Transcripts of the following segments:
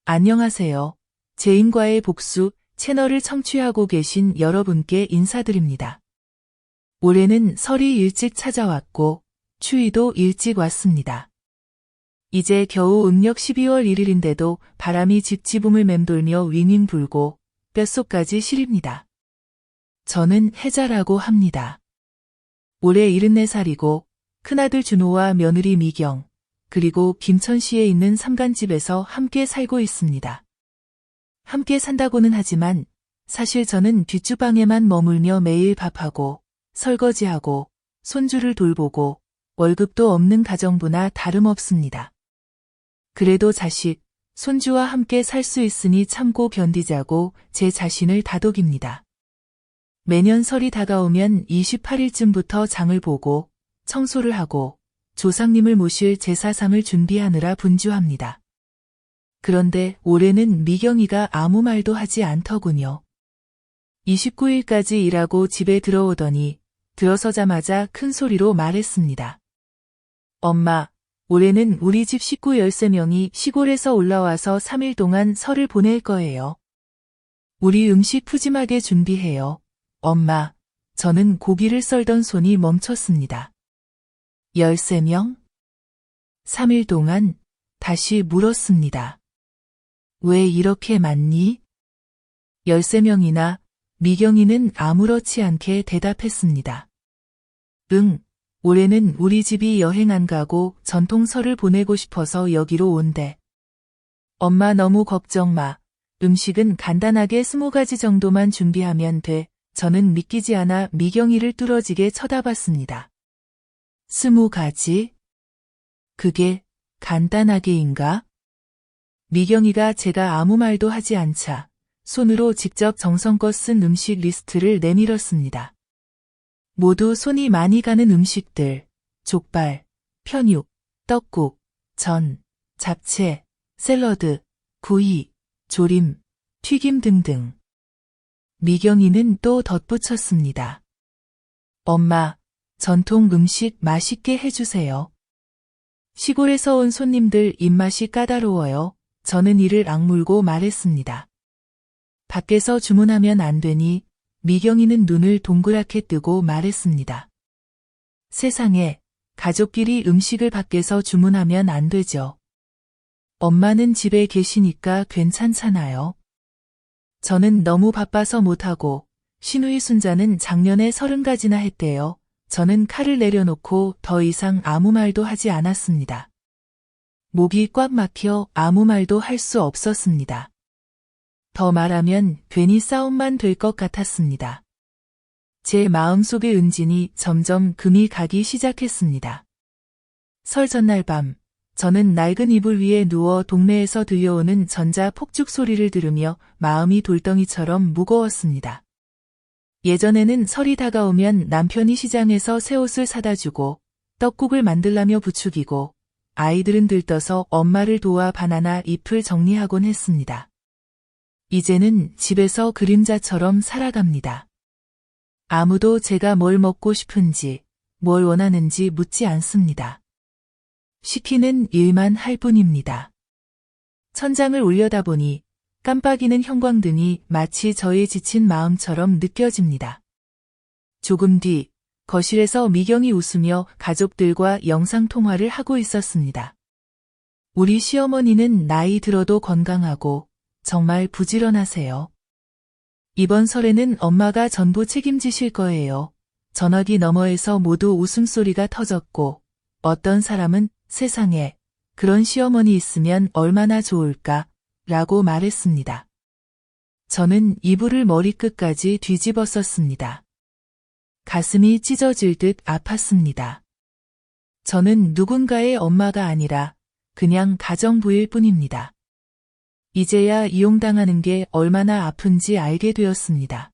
안녕하세요. 제인과의 복수 채널을 청취하고 계신 여러분께 인사드립니다. 올해는 설이 일찍 찾아왔고 추위도 일찍 왔습니다. 이제 겨우 음력 12월 1일인데도 바람이 집지붕을 맴돌며 윙윙 불고 뼛속까지 시립니다. 저는 혜자라고 합니다. 올해 74살이고 큰아들 준호와 며느리 미경, 그리고 김천시에 있는 삼간집에서 함께 살고 있습니다. 함께 산다고는 하지만 사실 저는 뒷주방에만 머물며 매일 밥하고 설거지하고 손주를 돌보고 월급도 없는 가정부나 다름없습니다. 그래도 자식, 손주와 함께 살 수 있으니 참고 견디자고 제 자신을 다독입니다. 매년 설이 다가오면 28일쯤부터 장을 보고 청소를 하고 조상님을 모실 제사상을 준비하느라 분주합니다. 그런데 올해는 미경이가 아무 말도 하지 않더군요. 29일까지 일하고 집에 들어오더니 들어서자마자 큰 소리로 말했습니다. 엄마, 올해는 우리 집 식구 13명이 시골에서 올라와서 3일 동안 설을 보낼 거예요. 우리 음식 푸짐하게 준비해요. 엄마, 저는 고기를 썰던 손이 멈췄습니다. 13명? 3일 동안 다시 물었습니다. 왜 이렇게 많니? 13명이나 미경이는 아무렇지 않게 대답했습니다. 응, 올해는 우리 집이 여행 안 가고 전통설을 보내고 싶어서 여기로 온대. 엄마 너무 걱정 마. 음식은 간단하게 20가지 정도만 준비하면 돼. 저는 믿기지 않아 미경이를 뚫어지게 쳐다봤습니다. 20가지? 그게 간단하게인가? 미경이가 제가 아무 말도 하지 않자 손으로 직접 정성껏 쓴 음식 리스트를 내밀었습니다. 모두 손이 많이 가는 음식들, 족발, 편육, 떡국, 전, 잡채, 샐러드, 구이, 조림, 튀김 등등. 미경이는 또 덧붙였습니다. 엄마, 전통 음식 맛있게 해주세요. 시골에서 온 손님들 입맛이 까다로워요. 저는 이를 악물고 말했습니다. 밖에서 주문하면 안 되니 미경이는 눈을 동그랗게 뜨고 말했습니다. 세상에, 가족끼리 음식을 밖에서 주문하면 안 되죠. 엄마는 집에 계시니까 괜찮잖아요. 저는 너무 바빠서 못하고 시누이 순자는 작년에 30가지나 했대요. 저는 칼을 내려놓고 더 이상 아무 말도 하지 않았습니다. 목이 꽉 막혀 아무 말도 할 수 없었습니다. 더 말하면 괜히 싸움만 될 것 같았습니다. 제 마음속의 은진이 점점 금이 가기 시작했습니다. 설 전날 밤, 저는 낡은 이불 위에 누워 동네에서 들려오는 전자 폭죽 소리를 들으며 마음이 돌덩이처럼 무거웠습니다. 예전에는 설이 다가오면 남편이 시장에서 새 옷을 사다 주고 떡국을 만들라며 부추기고 아이들은 들떠서 엄마를 도와 바나나 잎을 정리하곤 했습니다. 이제는 집에서 그림자처럼 살아갑니다. 아무도 제가 뭘 먹고 싶은지, 뭘 원하는지 묻지 않습니다. 시키는 일만 할 뿐입니다. 천장을 올려다보니 깜빡이는 형광등이 마치 저의 지친 마음처럼 느껴집니다. 조금 뒤 거실에서 미경이 웃으며 가족들과 영상통화를 하고 있었습니다. 우리 시어머니는 나이 들어도 건강하고 정말 부지런하세요. 이번 설에는 엄마가 전부 책임지실 거예요. 전화기 너머에서 모두 웃음소리가 터졌고 어떤 사람은 세상에 그런 시어머니 있으면 얼마나 좋을까 라고 말했습니다. 저는 이불을 머리끝까지 뒤집었었습니다. 가슴이 찢어질 듯 아팠습니다. 저는 누군가의 엄마가 아니라 그냥 가정부일 뿐입니다. 이제야 이용당하는 게 얼마나 아픈지 알게 되었습니다.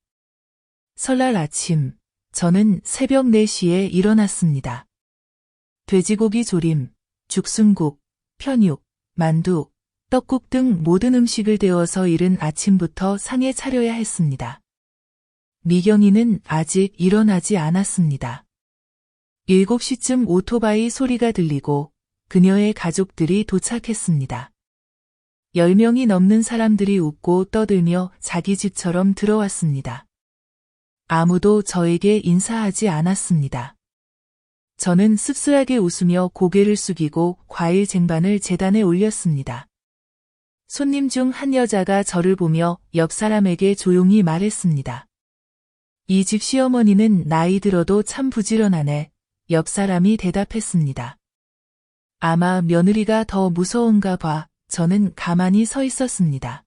설날 아침, 저는 새벽 4시에 일어났습니다. 돼지고기 조림, 죽순국, 편육, 만두, 떡국 등 모든 음식을 데워서 이른 아침부터 상에 차려야 했습니다. 미경이는 아직 일어나지 않았습니다. 7시쯤 오토바이 소리가 들리고 그녀의 가족들이 도착했습니다. 10명이 넘는 사람들이 웃고 떠들며 자기 집처럼 들어왔습니다. 아무도 저에게 인사하지 않았습니다. 저는 씁쓸하게 웃으며 고개를 숙이고 과일 쟁반을 재단에 올렸습니다. 손님 중 한 여자가 저를 보며 옆 사람에게 조용히 말했습니다. 이 집 시어머니는 나이 들어도 참 부지런하네. 옆 사람이 대답했습니다. 아마 며느리가 더 무서운가 봐. 저는 가만히 서 있었습니다.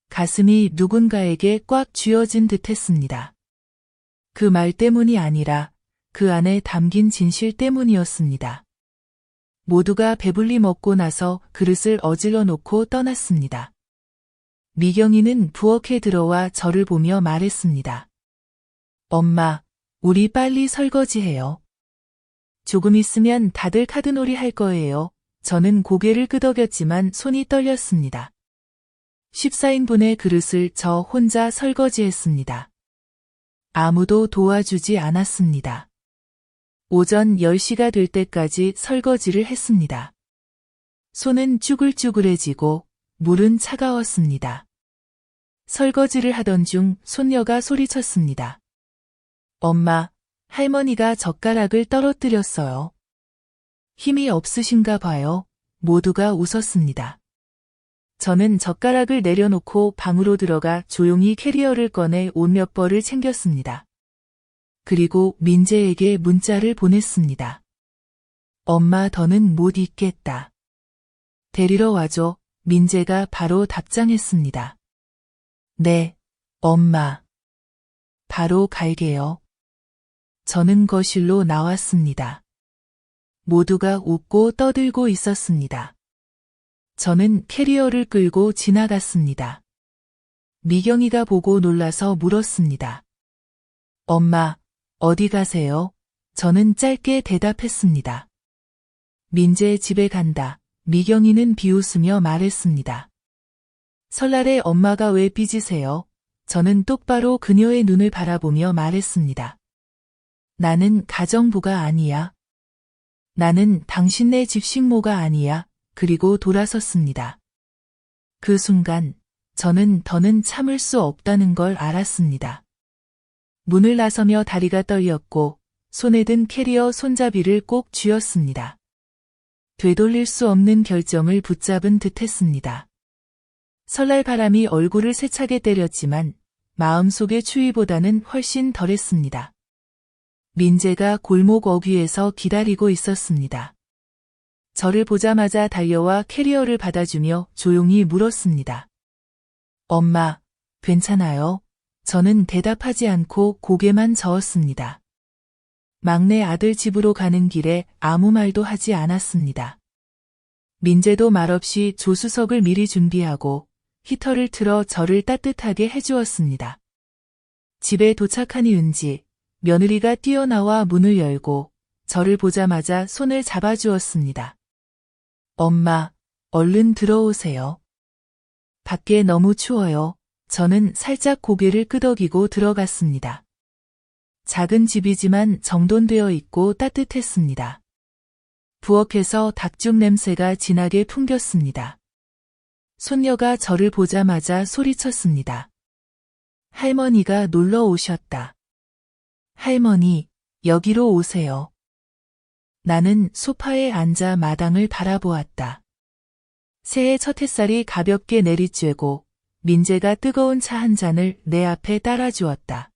가슴이 누군가에게 꽉 쥐어진 듯 했습니다. 그 말 때문이 아니라 그 안에 담긴 진실 때문이었습니다. 모두가 배불리 먹고 나서 그릇을 어질러 놓고 떠났습니다. 미경이는 부엌에 들어와 저를 보며 말했습니다. 엄마, 우리 빨리 설거지해요. 조금 있으면 다들 카드놀이 할 거예요. 저는 고개를 끄덕였지만 손이 떨렸습니다. 14인분의 그릇을 저 혼자 설거지했습니다. 아무도 도와주지 않았습니다. 오전 10시가 될 때까지 설거지를 했습니다. 손은 쭈글쭈글해지고 물은 차가웠습니다. 설거지를 하던 중 손녀가 소리쳤습니다. 엄마, 할머니가 젓가락을 떨어뜨렸어요. 힘이 없으신가 봐요. 모두가 웃었습니다. 저는 젓가락을 내려놓고 방으로 들어가 조용히 캐리어를 꺼내 옷 몇 벌을 챙겼습니다. 그리고 민재에게 문자를 보냈습니다. 엄마 더는 못 있겠다. 데리러 와줘. 민재가 바로 답장했습니다. 네, 엄마. 바로 갈게요. 저는 거실로 나왔습니다. 모두가 웃고 떠들고 있었습니다. 저는 캐리어를 끌고 지나갔습니다. 미경이가 보고 놀라서 물었습니다. 엄마, 어디 가세요? 저는 짧게 대답했습니다. 민재 집에 간다. 미경이는 비웃으며 말했습니다. 설날에 엄마가 왜 삐지세요? 저는 똑바로 그녀의 눈을 바라보며 말했습니다. 나는 가정부가 아니야. 나는 당신네 집 식모가 아니야. 그리고 돌아섰습니다. 그 순간 저는 더는 참을 수 없다는 걸 알았습니다. 문을 나서며 다리가 떨렸고 손에 든 캐리어 손잡이를 꼭 쥐었습니다. 되돌릴 수 없는 결정을 붙잡은 듯 했습니다. 설날 바람이 얼굴을 세차게 때렸지만 마음속의 추위보다는 훨씬 덜했습니다. 민재가 골목 어귀에서 기다리고 있었습니다. 저를 보자마자 달려와 캐리어를 받아주며 조용히 물었습니다. 엄마, 괜찮아요? 저는 대답하지 않고 고개만 저었습니다. 막내 아들 집으로 가는 길에 아무 말도 하지 않았습니다. 민재도 말없이 조수석을 미리 준비하고 히터를 틀어 저를 따뜻하게 해주었습니다. 집에 도착하니 은지, 며느리가 뛰어나와 문을 열고 저를 보자마자 손을 잡아주었습니다. 엄마, 얼른 들어오세요. 밖에 너무 추워요. 저는 살짝 고개를 끄덕이고 들어갔습니다. 작은 집이지만 정돈되어 있고 따뜻했습니다. 부엌에서 닭죽 냄새가 진하게 풍겼습니다. 손녀가 저를 보자마자 소리쳤습니다. 할머니가 놀러 오셨다. 할머니, 여기로 오세요. 나는 소파에 앉아 마당을 바라보았다. 새해 첫 햇살이 가볍게 내리쬐고 민재가 뜨거운 차 한 잔을 내 앞에 따라주었다.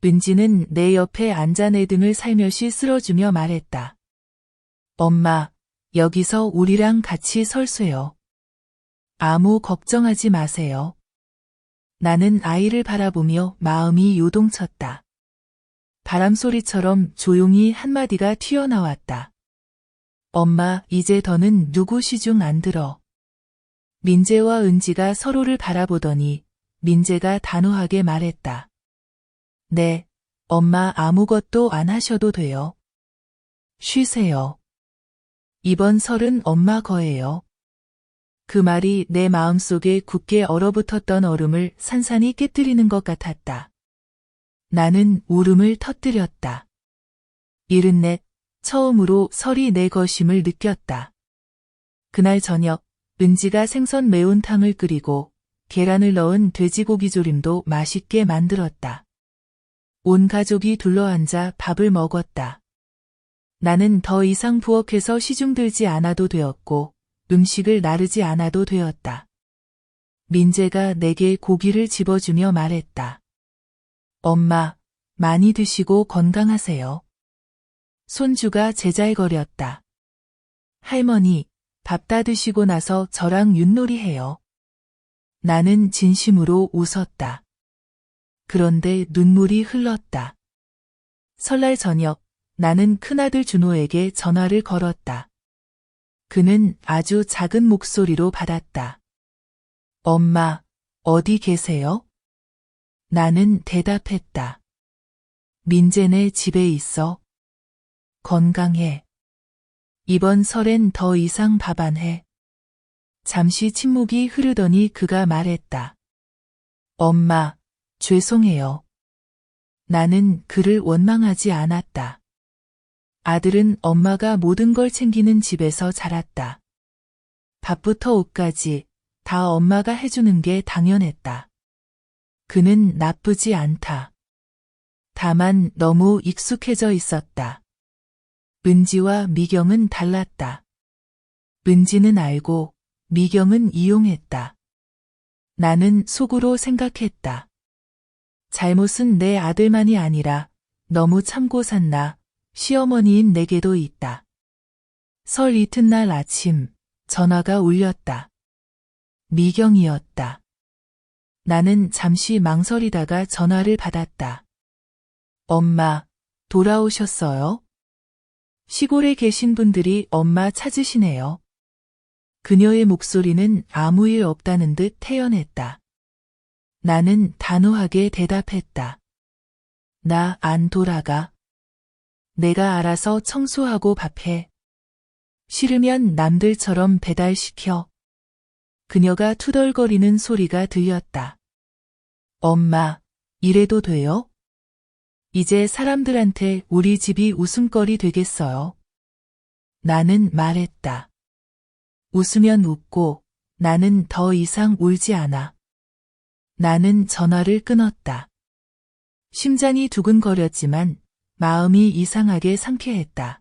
은지는 내 옆에 앉아 내 등을 살며시 쓸어주며 말했다. 엄마, 여기서 우리랑 같이 설수요. 아무 걱정하지 마세요. 나는 아이를 바라보며 마음이 요동쳤다. 바람소리처럼 조용히 한마디가 튀어나왔다. 엄마, 이제 더는 누구 시중 안 들어. 민재와 은지가 서로를 바라보더니 민재가 단호하게 말했다. 네, 엄마 아무것도 안 하셔도 돼요. 쉬세요. 이번 설은 엄마 거예요. 그 말이 내 마음속에 굳게 얼어붙었던 얼음을 산산이 깨뜨리는 것 같았다. 나는 울음을 터뜨렸다. 74, 처음으로 설이 내 것임을 느꼈다. 그날 저녁, 은지가 생선 매운탕을 끓이고 계란을 넣은 돼지고기 조림도 맛있게 만들었다. 온 가족이 둘러앉아 밥을 먹었다. 나는 더 이상 부엌에서 시중 들지 않아도 되었고 음식을 나르지 않아도 되었다. 민재가 내게 고기를 집어주며 말했다. 엄마, 많이 드시고 건강하세요. 손주가 제잘거렸다. 할머니, 밥 다 드시고 나서 저랑 윷놀이 해요. 나는 진심으로 웃었다. 그런데 눈물이 흘렀다. 설날 저녁, 나는 큰아들 준호에게 전화를 걸었다. 그는 아주 작은 목소리로 받았다. 엄마, 어디 계세요? 나는 대답했다. 민재네 집에 있어. 건강해. 이번 설엔 더 이상 밥 안 해. 잠시 침묵이 흐르더니 그가 말했다. 엄마, 죄송해요. 나는 그를 원망하지 않았다. 아들은 엄마가 모든 걸 챙기는 집에서 자랐다. 밥부터 옷까지 다 엄마가 해주는 게 당연했다. 그는 나쁘지 않다. 다만 너무 익숙해져 있었다. 은지와 미경은 달랐다. 은지는 알고 미경은 이용했다. 나는 속으로 생각했다. 잘못은 내 아들만이 아니라 너무 참고 샀나 시어머니인 내게도 있다. 설 이튿날 아침 전화가 울렸다. 미경이었다. 나는 잠시 망설이다가 전화를 받았다. 엄마, 돌아오셨어요? 시골에 계신 분들이 엄마 찾으시네요. 그녀의 목소리는 아무 일 없다는 듯 태연했다. 나는 단호하게 대답했다. 나 안 돌아가. 내가 알아서 청소하고 밥해. 싫으면 남들처럼 배달시켜. 그녀가 투덜거리는 소리가 들렸다. 엄마, 이래도 돼요? 이제 사람들한테 우리 집이 웃음거리 되겠어요. 나는 말했다. 웃으면 웃고 나는 더 이상 울지 않아. 나는 전화를 끊었다. 심장이 두근거렸지만 마음이 이상하게 상쾌했다.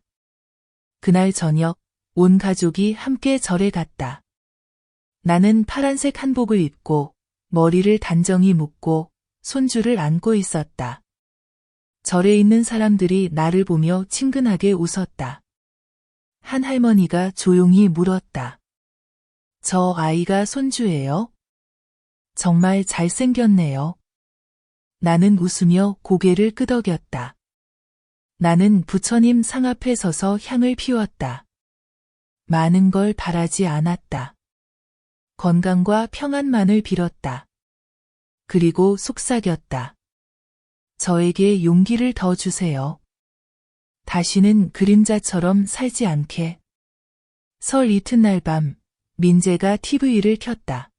그날 저녁 온 가족이 함께 절에 갔다. 나는 파란색 한복을 입고 머리를 단정히 묶고 손주를 안고 있었다. 절에 있는 사람들이 나를 보며 친근하게 웃었다. 한 할머니가 조용히 물었다. 저 아이가 손주예요? 정말 잘생겼네요. 나는 웃으며 고개를 끄덕였다. 나는 부처님 상 앞에 서서 향을 피웠다. 많은 걸 바라지 않았다. 건강과 평안만을 빌었다. 그리고 속삭였다. 저에게 용기를 더 주세요. 다시는 그림자처럼 살지 않게. 설 이튿날 밤, 민재가 TV를 켰다.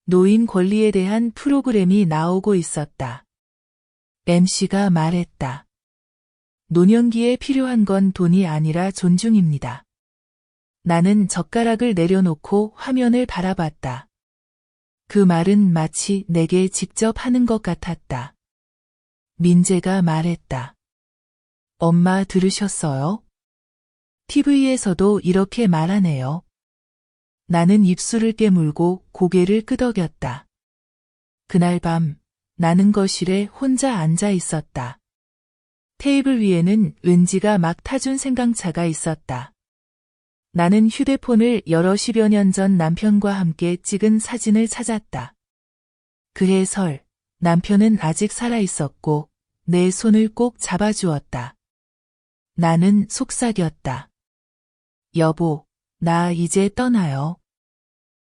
노인 권리에 대한 프로그램이 나오고 있었다. MC가 말했다. 노년기에 필요한 건 돈이 아니라 존중입니다. 나는 젓가락을 내려놓고 화면을 바라봤다. 그 말은 마치 내게 직접 하는 것 같았다. 민재가 말했다. 엄마 들으셨어요? TV에서도 이렇게 말하네요. 나는 입술을 깨물고 고개를 끄덕였다. 그날 밤 나는 거실에 혼자 앉아 있었다. 테이블 위에는 은지가 막 타준 생강차가 있었다. 나는 휴대폰을 여러 10여 년 전 남편과 함께 찍은 사진을 찾았다. 그해 설, 남편은 아직 살아 있었고 내 손을 꼭 잡아주었다. 나는 속삭였다. 여보, 나 이제 떠나요.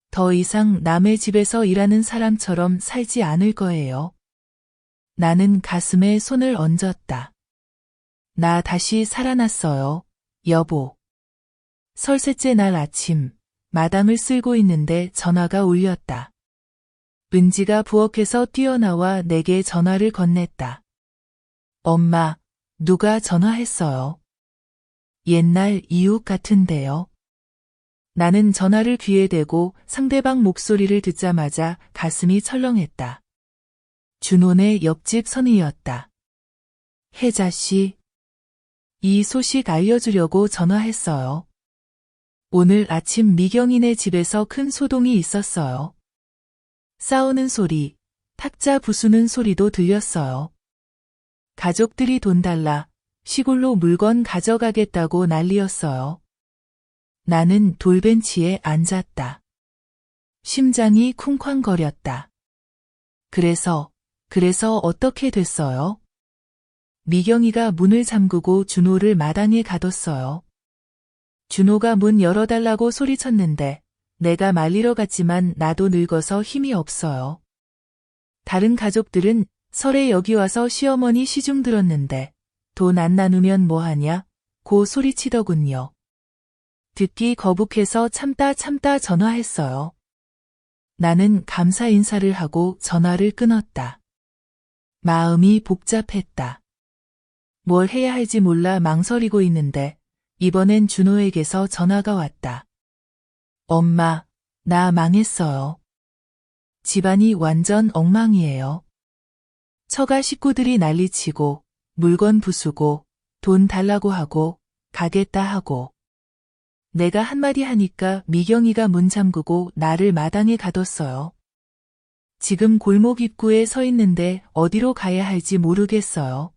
더 이상 남의 집에서 일하는 사람처럼 살지 않을 거예요. 나는 가슴에 손을 얹었다. 나 다시 살아났어요, 여보. 설셋째 날 아침, 마당을 쓸고 있는데 전화가 울렸다. 은지가 부엌에서 뛰어나와 내게 전화를 건넸다. 엄마, 누가 전화했어요? 옛날 이웃 같은데요. 나는 전화를 귀에 대고 상대방 목소리를 듣자마자 가슴이 철렁했다. 준호네 옆집 선의였다. 혜자 씨, 이 소식 알려주려고 전화했어요. 오늘 아침 미경이네 집에서 큰 소동이 있었어요. 싸우는 소리, 탁자 부수는 소리도 들렸어요. 가족들이 돈 달라 시골로 물건 가져가겠다고 난리였어요. 나는 돌벤치에 앉았다. 심장이 쿵쾅거렸다. 그래서 어떻게 됐어요? 미경이가 문을 잠그고 준호를 마당에 가뒀어요. 준호가 문 열어달라고 소리쳤는데 내가 말리러 갔지만 나도 늙어서 힘이 없어요. 다른 가족들은 설에 여기 와서 시어머니 시중 들었는데 돈 안 나누면 뭐하냐? 고 소리치더군요. 듣기 거북해서 참다 전화했어요. 나는 감사 인사를 하고 전화를 끊었다. 마음이 복잡했다. 뭘 해야 할지 몰라 망설이고 있는데 이번엔 준호에게서 전화가 왔다. 엄마, 나 망했어요. 집안이 완전 엉망이에요. 처가 식구들이 난리치고 물건 부수고 돈 달라고 하고 가겠다 하고 내가 한마디 하니까 미경이가 문 잠그고 나를 마당에 가뒀어요. 지금 골목 입구에 서 있는데 어디로 가야 할지 모르겠어요.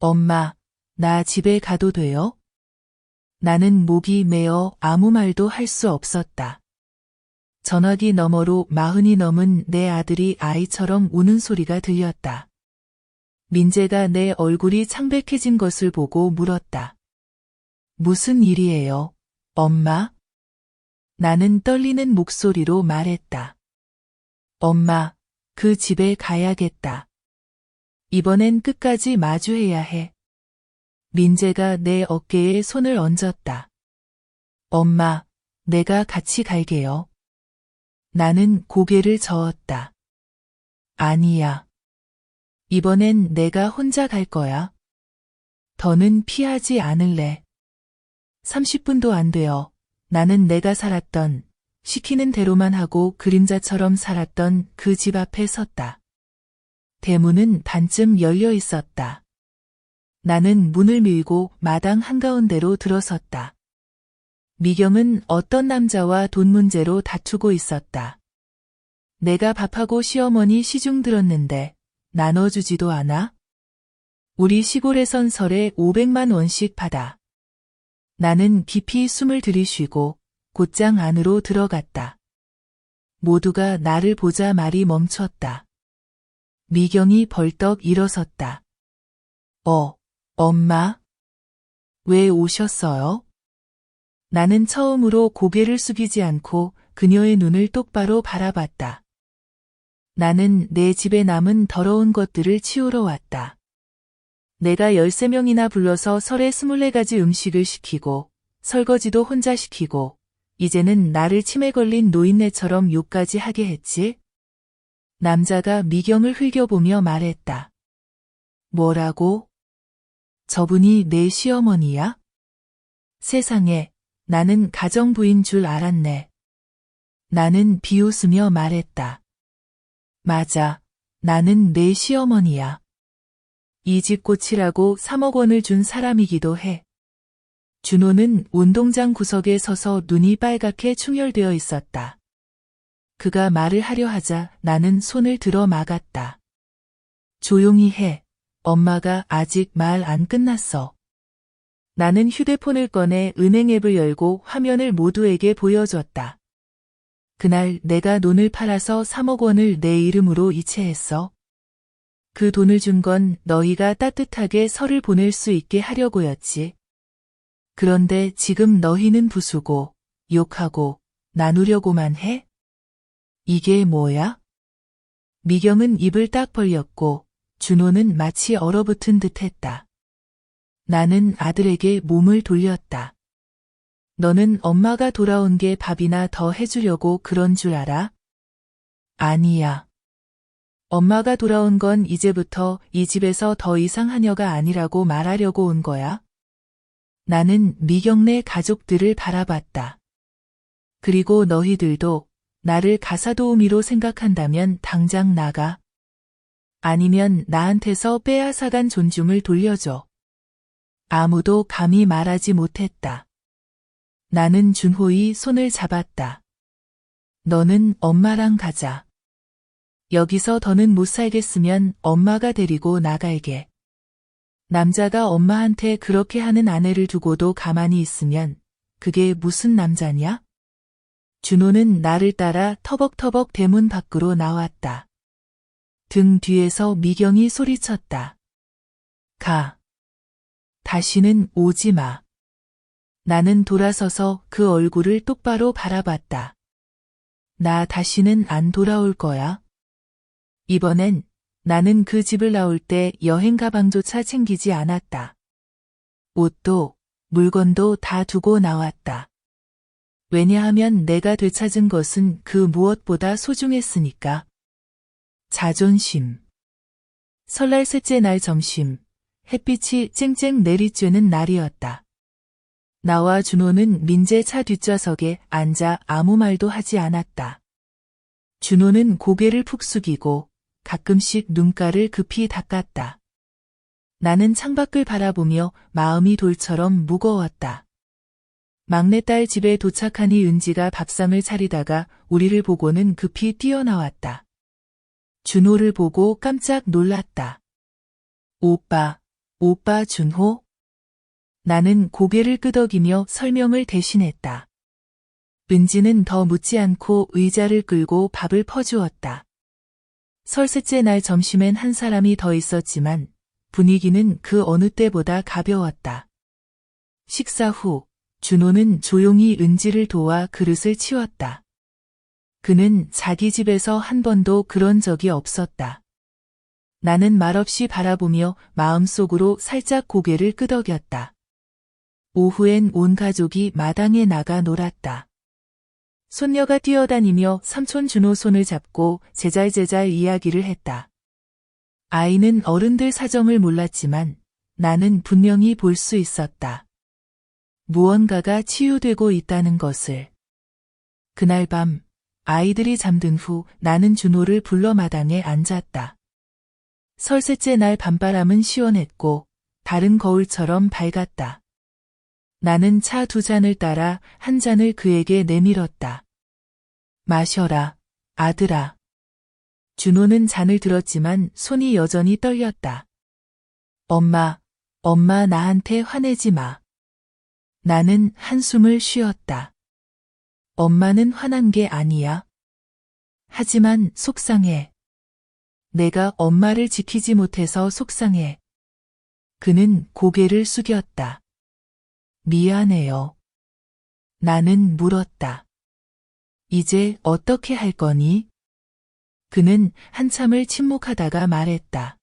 엄마, 나 집에 가도 돼요? 나는 목이 메어 아무 말도 할 수 없었다. 전화기 너머로 40이 넘은 내 아들이 아이처럼 우는 소리가 들렸다. 민재가 내 얼굴이 창백해진 것을 보고 물었다. 무슨 일이에요, 엄마? 나는 떨리는 목소리로 말했다. 엄마, 그 집에 가야겠다. 이번엔 끝까지 마주해야 해. 민재가 내 어깨에 손을 얹었다. 엄마, 내가 같이 갈게요. 나는 고개를 저었다. 아니야. 이번엔 내가 혼자 갈 거야. 더는 피하지 않을래. 30분도 안 되어 나는 내가 살았던, 시키는 대로만 하고 그림자처럼 살았던 그 집 앞에 섰다. 대문은 반쯤 열려 있었다. 나는 문을 밀고 마당 한가운데로 들어섰다. 미경은 어떤 남자와 돈 문제로 다투고 있었다. 내가 밥하고 시어머니 시중 들었는데 나눠주지도 않아? 우리 시골에선 설에 500만 원씩 받아. 나는 깊이 숨을 들이쉬고 곧장 안으로 들어갔다. 모두가 나를 보자 말이 멈췄다. 미경이 벌떡 일어섰다. 엄마? 왜 오셨어요? 나는 처음으로 고개를 숙이지 않고 그녀의 눈을 똑바로 바라봤다. 나는 내 집에 남은 더러운 것들을 치우러 왔다. 내가 13명이나 불러서 설에 24가지 음식을 시키고 설거지도 혼자 시키고 이제는 나를 치매 걸린 노인네처럼 욕까지 하게 했지? 남자가 미경을 흘겨보며 말했다. 뭐라고? 저분이 내 시어머니야? 세상에, 나는 가정부인 줄 알았네. 나는 비웃으며 말했다. 맞아, 나는 내 시어머니야. 이 집 고치라고 3억 원을 준 사람이기도 해. 준호는 운동장 구석에 서서 눈이 빨갛게 충혈되어 있었다. 그가 말을 하려 하자 나는 손을 들어 막았다. 조용히 해. 엄마가 아직 말 안 끝났어. 나는 휴대폰을 꺼내 은행 앱을 열고 화면을 모두에게 보여줬다. 그날 내가 논을 팔아서 3억 원을 내 이름으로 이체했어. 그 돈을 준 건 너희가 따뜻하게 설을 보낼 수 있게 하려고였지. 그런데 지금 너희는 부수고, 욕하고, 나누려고만 해? 이게 뭐야? 미경은 입을 딱 벌렸고, 준호는 마치 얼어붙은 듯 했다. 나는 아들에게 몸을 돌렸다. 너는 엄마가 돌아온 게 밥이나 더 해주려고 그런 줄 알아? 아니야. 엄마가 돌아온 건 이제부터 이 집에서 더 이상 하녀가 아니라고 말하려고 온 거야. 나는 미경네 가족들을 바라봤다. 그리고 너희들도 나를 가사도우미로 생각한다면 당장 나가. 아니면 나한테서 빼앗아간 존중을 돌려줘. 아무도 감히 말하지 못했다. 나는 준호의 손을 잡았다. 너는 엄마랑 가자. 여기서 더는 못 살겠으면 엄마가 데리고 나갈게. 남자가 엄마한테 그렇게 하는 아내를 두고도 가만히 있으면 그게 무슨 남자냐? 준호는 나를 따라 터벅터벅 대문 밖으로 나왔다. 등 뒤에서 미경이 소리쳤다. 가. 다시는 오지 마. 나는 돌아서서 그 얼굴을 똑바로 바라봤다. 나 다시는 안 돌아올 거야. 이번엔 나는 그 집을 나올 때 여행 가방조차 챙기지 않았다. 옷도 물건도 다 두고 나왔다. 왜냐하면 내가 되찾은 것은 그 무엇보다 소중했으니까. 자존심. 설날 셋째 날 점심, 햇빛이 쨍쨍 내리쬐는 날이었다. 나와 준호는 민재 차 뒷좌석에 앉아 아무 말도 하지 않았다. 준호는 고개를 푹 숙이고 가끔씩 눈가를 급히 닦았다. 나는 창밖을 바라보며 마음이 돌처럼 무거웠다. 막내딸 집에 도착하니 은지가 밥상을 차리다가 우리를 보고는 급히 뛰어나왔다. 준호를 보고 깜짝 놀랐다. 오빠 준호? 나는 고개를 끄덕이며 설명을 대신했다. 은지는 더 묻지 않고 의자를 끌고 밥을 퍼주었다. 설셋째 날 점심엔 한 사람이 더 있었지만 분위기는 그 어느 때보다 가벼웠다. 식사 후 준호는 조용히 은지를 도와 그릇을 치웠다. 그는 자기 집에서 한 번도 그런 적이 없었다. 나는 말없이 바라보며 마음속으로 살짝 고개를 끄덕였다. 오후엔 온 가족이 마당에 나가 놀았다. 손녀가 뛰어다니며 삼촌 준호 손을 잡고 제잘제잘 이야기를 했다. 아이는 어른들 사정을 몰랐지만 나는 분명히 볼 수 있었다. 무언가가 치유되고 있다는 것을. 그날 밤 아이들이 잠든 후 나는 준호를 불러 마당에 앉았다. 설셋째 날 밤바람은 시원했고 다른 거울처럼 밝았다. 나는 차 두 잔을 따라 한 잔을 그에게 내밀었다. 마셔라, 아들아. 준호는 잔을 들었지만 손이 여전히 떨렸다. 엄마 나한테 화내지 마. 나는 한숨을 쉬었다. 엄마는 화난 게 아니야. 하지만 속상해. 내가 엄마를 지키지 못해서 속상해. 그는 고개를 숙였다. 미안해요. 나는 물었다. 이제 어떻게 할 거니? 그는 한참을 침묵하다가 말했다.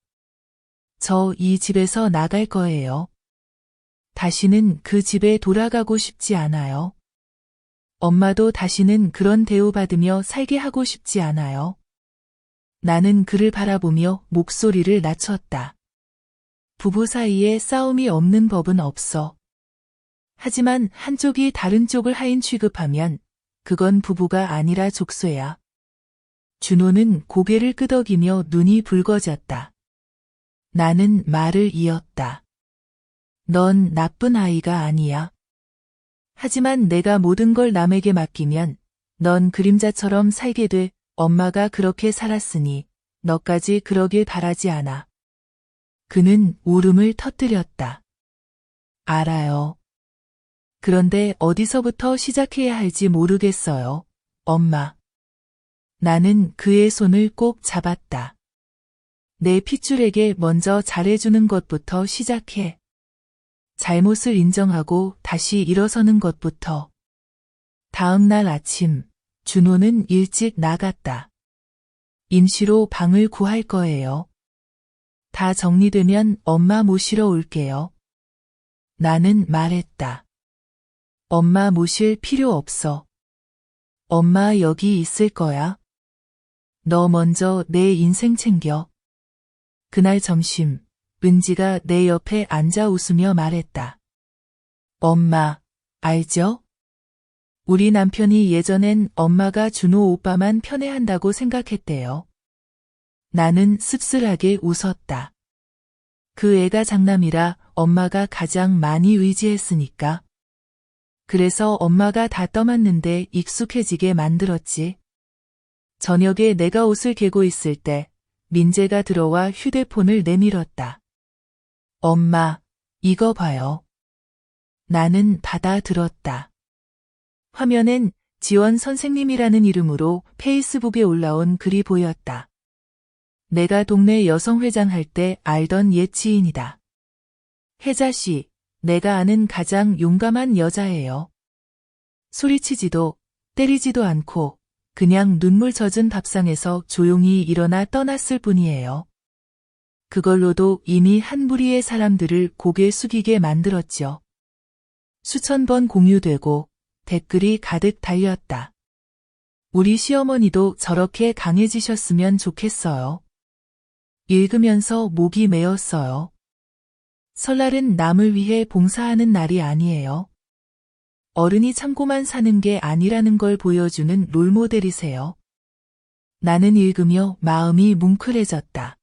저 이 집에서 나갈 거예요. 다시는 그 집에 돌아가고 싶지 않아요. 엄마도 다시는 그런 대우받으며 살게 하고 싶지 않아요. 나는 그를 바라보며 목소리를 낮췄다. 부부 사이에 싸움이 없는 법은 없어. 하지만 한쪽이 다른 쪽을 하인 취급하면 그건 부부가 아니라 족쇄야. 준호는 고개를 끄덕이며 눈이 붉어졌다. 나는 말을 이었다. 넌 나쁜 아이가 아니야. 하지만 내가 모든 걸 남에게 맡기면 넌 그림자처럼 살게 돼. 엄마가 그렇게 살았으니 너까지 그러길 바라지 않아. 그는 울음을 터뜨렸다. 알아요. 그런데 어디서부터 시작해야 할지 모르겠어요, 엄마. 나는 그의 손을 꼭 잡았다. 내 핏줄에게 먼저 잘해주는 것부터 시작해. 잘못을 인정하고 다시 일어서는 것부터. 다음 날 아침, 준호는 일찍 나갔다. 임시로 방을 구할 거예요. 다 정리되면 엄마 모시러 올게요. 나는 말했다. 엄마 모실 필요 없어. 엄마 여기 있을 거야. 너 먼저 내 인생 챙겨. 그날 점심, 은지가 내 옆에 앉아 웃으며 말했다. 엄마, 알죠? 우리 남편이 예전엔 엄마가 준호 오빠만 편애한다고 생각했대요. 나는 씁쓸하게 웃었다. 그 애가 장남이라 엄마가 가장 많이 의지했으니까. 그래서 엄마가 다 떠맡는데 익숙해지게 만들었지. 저녁에 내가 옷을 개고 있을 때 민재가 들어와 휴대폰을 내밀었다. 엄마, 이거 봐요. 나는 받아들었다. 화면엔 지원 선생님이라는 이름으로 페이스북에 올라온 글이 보였다. 내가 동네 여성회장 할 때 알던 옛 지인이다. 혜자 씨, 내가 아는 가장 용감한 여자예요. 소리치지도 때리지도 않고 그냥 눈물 젖은 밥상에서 조용히 일어나 떠났을 뿐이에요. 그걸로도 이미 한 무리의 사람들을 고개 숙이게 만들었죠. 수천 번 공유되고 댓글이 가득 달렸다. 우리 시어머니도 저렇게 강해지셨으면 좋겠어요. 읽으면서 목이 메었어요. 설날은 남을 위해 봉사하는 날이 아니에요. 어른이 참고만 사는 게 아니라는 걸 보여주는 롤모델이세요. 나는 읽으며 마음이 뭉클해졌다.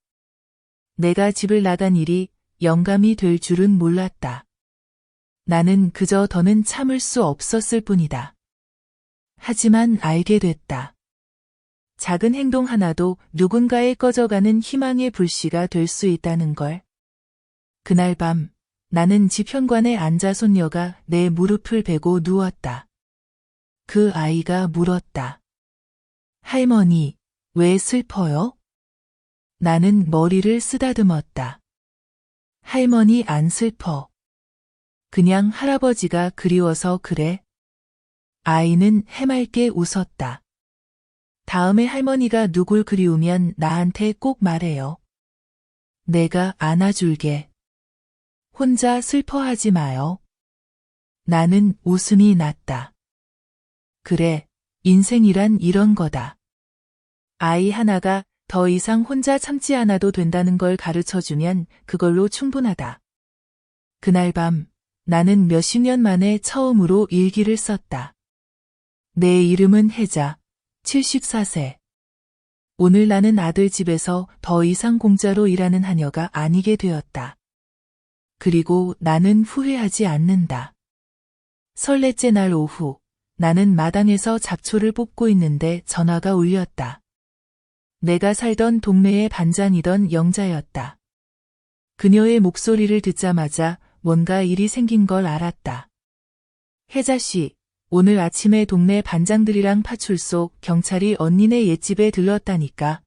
내가 집을 나간 일이 영감이 될 줄은 몰랐다. 나는 그저 더는 참을 수 없었을 뿐이다. 하지만 알게 됐다. 작은 행동 하나도 누군가의 꺼져가는 희망의 불씨가 될 수 있다는 걸. 그날 밤 나는 집 현관에 앉아 손녀가 내 무릎을 베고 누웠다. 그 아이가 물었다. 할머니, 왜 슬퍼요? 나는 머리를 쓰다듬었다. 할머니 안 슬퍼. 그냥 할아버지가 그리워서 그래. 아이는 해맑게 웃었다. 다음에 할머니가 누굴 그리우면 나한테 꼭 말해요. 내가 안아줄게. 혼자 슬퍼하지 마요. 나는 웃음이 났다. 그래, 인생이란 이런 거다. 아이 하나가 더 이상 혼자 참지 않아도 된다는 걸 가르쳐주면 그걸로 충분하다. 그날 밤 나는 몇십 년 만에 처음으로 일기를 썼다. 내 이름은 혜자, 74세. 오늘 나는 아들 집에서 더 이상 공짜로 일하는 하녀가 아니게 되었다. 그리고 나는 후회하지 않는다. 설레째 날 오후, 나는 마당에서 잡초를 뽑고 있는데 전화가 울렸다. 내가 살던 동네의 반장이던 영자였다. 그녀의 목소리를 듣자마자 뭔가 일이 생긴 걸 알았다. 혜자 씨, 오늘 아침에 동네 반장들이랑 파출소 경찰이 언니네 옛집에 들렀다니까.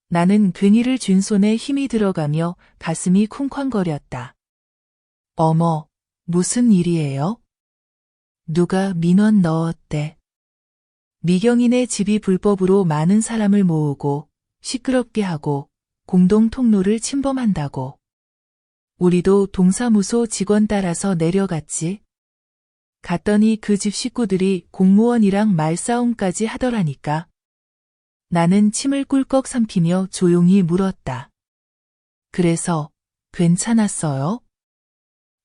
나는 괭이를 쥔 손에 힘이 들어가며 가슴이 쿵쾅거렸다. 어머, 무슨 일이에요? 누가 민원 넣었대. 미경이네 집이 불법으로 많은 사람을 모으고 시끄럽게 하고 공동 통로를 침범한다고. 우리도 동사무소 직원 따라서 내려갔지. 갔더니 그 집 식구들이 공무원이랑 말싸움까지 하더라니까. 나는 침을 꿀꺽 삼키며 조용히 물었다. 그래서 괜찮았어요?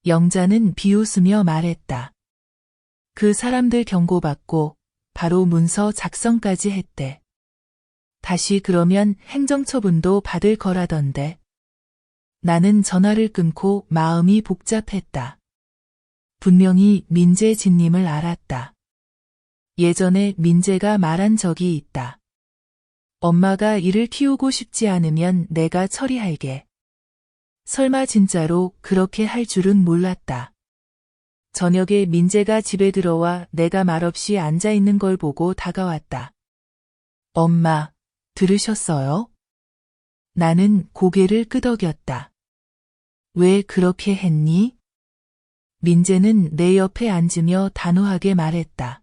영자는 비웃으며 말했다. 그 사람들 경고받고 바로 문서 작성까지 했대. 다시 그러면 행정처분도 받을 거라던데. 나는 전화를 끊고 마음이 복잡했다. 분명히 민재 진님을 알았다. 예전에 민재가 말한 적이 있다. 엄마가 이를 키우고 싶지 않으면 내가 처리할게. 설마 진짜로 그렇게 할 줄은 몰랐다. 저녁에 민재가 집에 들어와 내가 말없이 앉아있는 걸 보고 다가왔다. 엄마, 들으셨어요? 나는 고개를 끄덕였다. 왜 그렇게 했니? 민재는 내 옆에 앉으며 단호하게 말했다.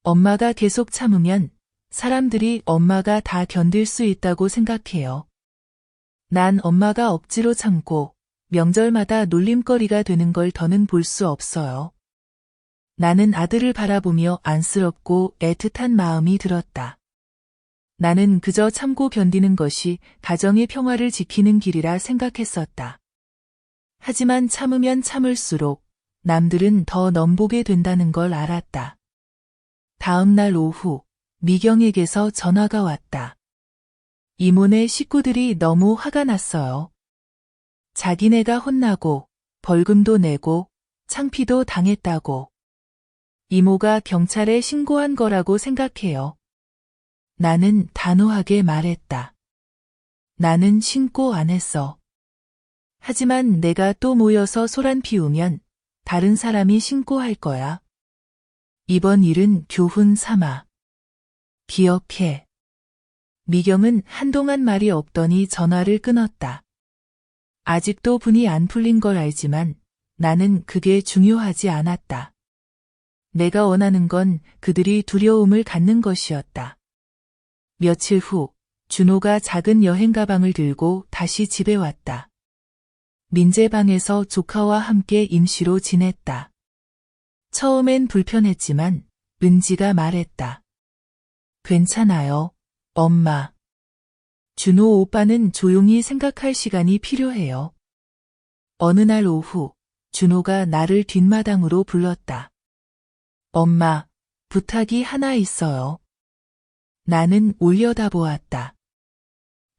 엄마가 계속 참으면 사람들이 엄마가 다 견딜 수 있다고 생각해요. 난 엄마가 억지로 참고 명절마다 놀림거리가 되는 걸 더는 볼 수 없어요. 나는 아들을 바라보며 안쓰럽고 애틋한 마음이 들었다. 나는 그저 참고 견디는 것이 가정의 평화를 지키는 길이라 생각했었다. 하지만 참으면 참을수록 남들은 더 넘보게 된다는 걸 알았다. 다음 날 오후 미경에게서 전화가 왔다. 이모네 식구들이 너무 화가 났어요. 자기네가 혼나고 벌금도 내고 창피도 당했다고. 이모가 경찰에 신고한 거라고 생각해요. 나는 단호하게 말했다. 나는 신고 안 했어. 하지만 내가 또 모여서 소란 피우면 다른 사람이 신고할 거야. 이번 일은 교훈 삼아. 기억해. 미경은 한동안 말이 없더니 전화를 끊었다. 아직도 분이 안 풀린 걸 알지만 나는 그게 중요하지 않았다. 내가 원하는 건 그들이 두려움을 갖는 것이었다. 며칠 후 준호가 작은 여행 가방을 들고 다시 집에 왔다. 민재 방에서 조카와 함께 임시로 지냈다. 처음엔 불편했지만 은지가 말했다. 괜찮아요, 엄마. 준호 오빠는 조용히 생각할 시간이 필요해요. 어느 날 오후 준호가 나를 뒷마당으로 불렀다. 엄마, 부탁이 하나 있어요. 나는 올려다보았다.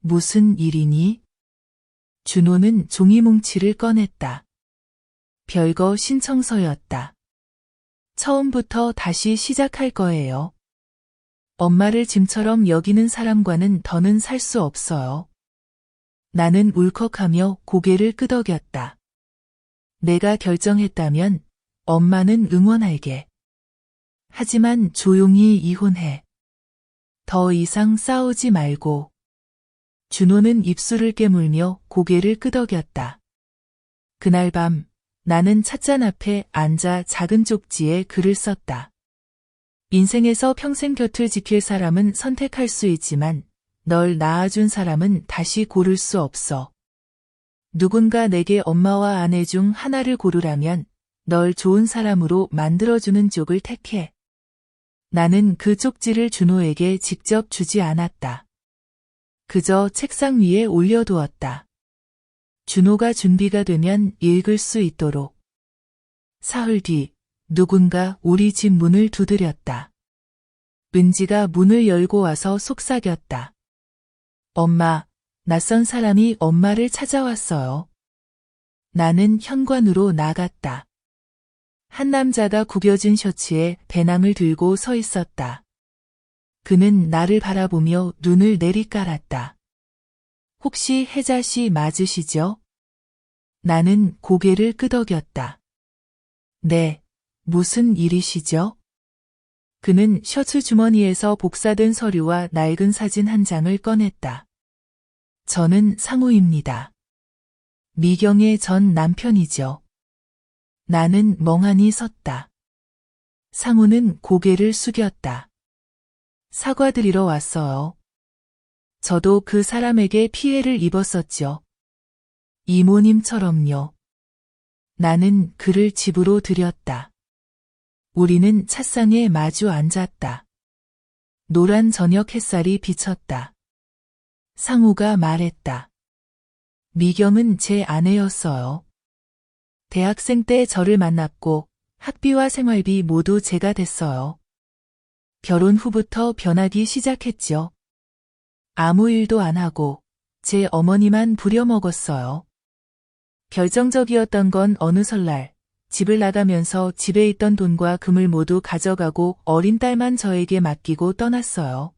무슨 일이니? 준호는 종이뭉치를 꺼냈다. 별거 신청서였다. 처음부터 다시 시작할 거예요. 엄마를 짐처럼 여기는 사람과는 더는 살 수 없어요. 나는 울컥하며 고개를 끄덕였다. 내가 결정했다면 엄마는 응원할게. 하지만 조용히 이혼해. 더 이상 싸우지 말고. 준호는 입술을 깨물며 고개를 끄덕였다. 그날 밤 나는 찻잔 앞에 앉아 작은 쪽지에 글을 썼다. 인생에서 평생 곁을 지킬 사람은 선택할 수 있지만 널 낳아준 사람은 다시 고를 수 없어. 누군가 내게 엄마와 아내 중 하나를 고르라면 널 좋은 사람으로 만들어주는 쪽을 택해. 나는 그 쪽지를 준호에게 직접 주지 않았다. 그저 책상 위에 올려두었다. 준호가 준비가 되면 읽을 수 있도록. 사흘 뒤 누군가 우리 집 문을 두드렸다. 은지가 문을 열고 와서 속삭였다. 엄마, 낯선 사람이 엄마를 찾아왔어요. 나는 현관으로 나갔다. 한 남자가 구겨진 셔츠에 배낭을 들고 서 있었다. 그는 나를 바라보며 눈을 내리깔았다. 혹시 혜자 씨 맞으시죠? 나는 고개를 끄덕였다. 네, 무슨 일이시죠? 그는 셔츠 주머니에서 복사된 서류와 낡은 사진 한 장을 꺼냈다. 저는 상우입니다. 미경의 전 남편이죠. 나는 멍하니 섰다. 상우는 고개를 숙였다. 사과드리러 왔어요. 저도 그 사람에게 피해를 입었었죠. 이모님처럼요. 나는 그를 집으로 들였다. 우리는 찻상에 마주 앉았다. 노란 저녁 햇살이 비쳤다. 상우가 말했다. 미경은 제 아내였어요. 대학생 때 저를 만났고 학비와 생활비 모두 제가 댔어요. 결혼 후부터 변하기 시작했죠. 아무 일도 안 하고 제 어머니만 부려먹었어요. 결정적이었던 건 어느 설날 집을 나가면서 집에 있던 돈과 금을 모두 가져가고 어린 딸만 저에게 맡기고 떠났어요.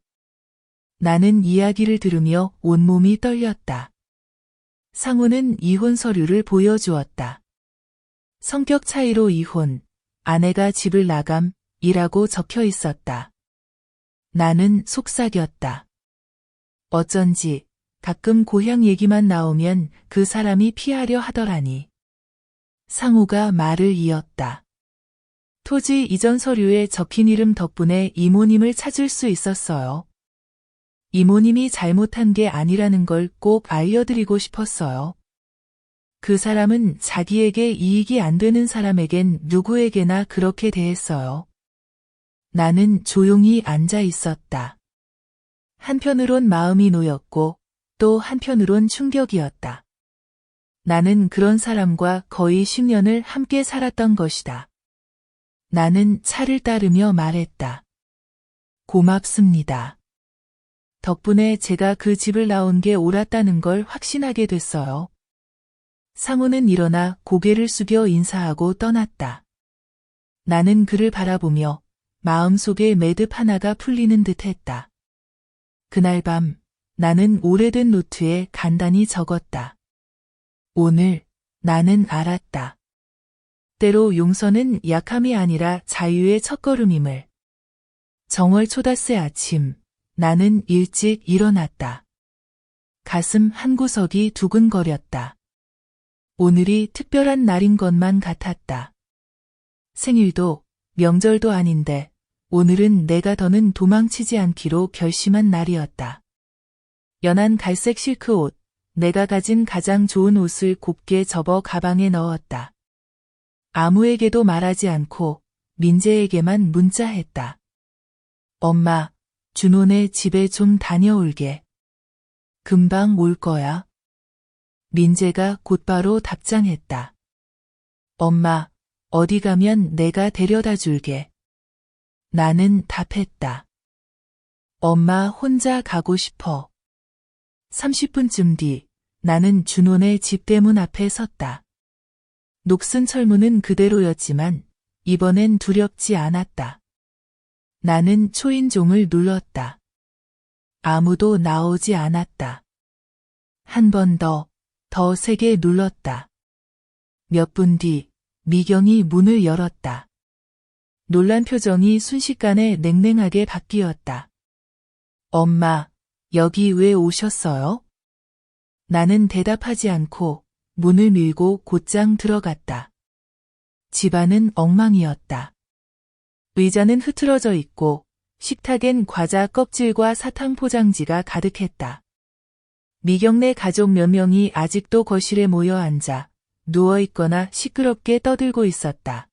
나는 이야기를 들으며 온몸이 떨렸다. 상우는 이혼 서류를 보여주었다. 성격 차이로 이혼, 아내가 집을 나감이라고 적혀 있었다. 나는 속삭였다. 어쩐지 가끔 고향 얘기만 나오면 그 사람이 피하려 하더라니. 상우가 말을 이었다. 토지 이전 서류에 적힌 이름 덕분에 이모님을 찾을 수 있었어요. 이모님이 잘못한 게 아니라는 걸 꼭 알려드리고 싶었어요. 그 사람은 자기에게 이익이 안 되는 사람에겐 누구에게나 그렇게 대했어요. 나는 조용히 앉아 있었다. 한편으론 마음이 놓였고 또 한편으론 충격이었다. 나는 그런 사람과 거의 10년을 함께 살았던 것이다. 나는 차를 따르며 말했다. 고맙습니다. 덕분에 제가 그 집을 나온 게 옳았다는 걸 확신하게 됐어요. 상우는 일어나 고개를 숙여 인사하고 떠났다. 나는 그를 바라보며 마음속에 매듭 하나가 풀리는 듯 했다. 그날 밤 나는 오래된 노트에 간단히 적었다. 오늘 나는 알았다. 때로 용서는 약함이 아니라 자유의 첫걸음임을. 정월 초닷새 아침, 나는 일찍 일어났다. 가슴 한구석이 두근거렸다. 오늘이 특별한 날인 것만 같았다. 생일도 명절도 아닌데 오늘은 내가 더는 도망치지 않기로 결심한 날이었다. 연한 갈색 실크 옷, 내가 가진 가장 좋은 옷을 곱게 접어 가방에 넣었다. 아무에게도 말하지 않고 민재에게만 문자했다. 엄마, 준호네 집에 좀 다녀올게. 금방 올 거야. 민재가 곧바로 답장했다. 엄마, 어디 가면 내가 데려다 줄게. 나는 답했다. 엄마 혼자 가고 싶어. 30분쯤 뒤 나는 준호네 집 대문 앞에 섰다. 녹슨 철문은 그대로였지만 이번엔 두렵지 않았다. 나는 초인종을 눌렀다. 아무도 나오지 않았다. 한 번 더 세게 눌렀다. 몇 분 뒤 미경이 문을 열었다. 놀란 표정이 순식간에 냉랭하게 바뀌었다. 엄마, 여기 왜 오셨어요? 나는 대답하지 않고 문을 밀고 곧장 들어갔다. 집안은 엉망이었다. 의자는 흐트러져 있고 식탁엔 과자 껍질과 사탕 포장지가 가득했다. 미경네 가족 몇 명이 아직도 거실에 모여 앉아 누워있거나 시끄럽게 떠들고 있었다.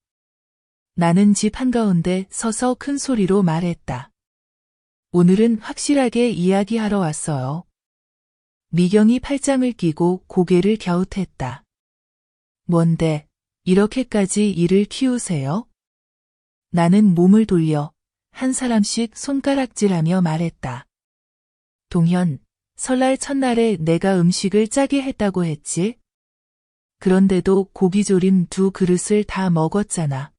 나는 집 한가운데 서서 큰 소리로 말했다. 오늘은 확실하게 이야기하러 왔어요. 미경이 팔짱을 끼고 고개를 갸웃했다. 뭔데, 이렇게까지 일을 키우세요? 나는 몸을 돌려 한 사람씩 손가락질하며 말했다. 동현, 설날 첫날에 내가 음식을 짜게 했다고 했지? 그런데도 고기조림 2그릇을 다 먹었잖아.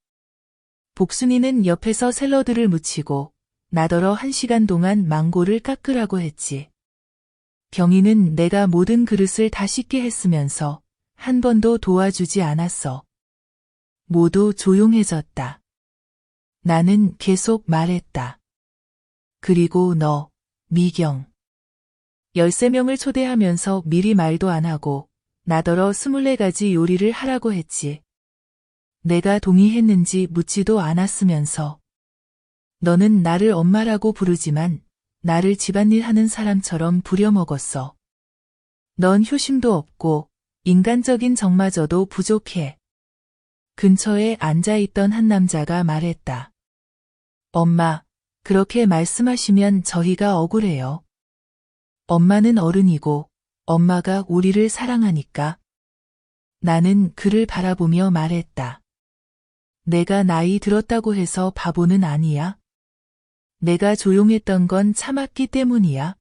복순이는 옆에서 샐러드를 무치고 나더러 1시간 동안 망고를 깎으라고 했지. 경희는 내가 모든 그릇을 다 씻게 했으면서 한 번도 도와주지 않았어. 모두 조용해졌다. 나는 계속 말했다. 그리고 너, 미경. 13명을 초대하면서 미리 말도 안 하고 나더러 24가지 요리를 하라고 했지. 내가 동의했는지 묻지도 않았으면서. 너는 나를 엄마라고 부르지만 나를 집안일 하는 사람처럼 부려먹었어. 넌 효심도 없고 인간적인 정마저도 부족해. 근처에 앉아있던 한 남자가 말했다. 엄마, 그렇게 말씀하시면 저희가 억울해요. 엄마는 어른이고 엄마가 우리를 사랑하니까. 나는 그를 바라보며 말했다. 내가 나이 들었다고 해서 바보는 아니야. 내가 조용했던 건 참았기 때문이야.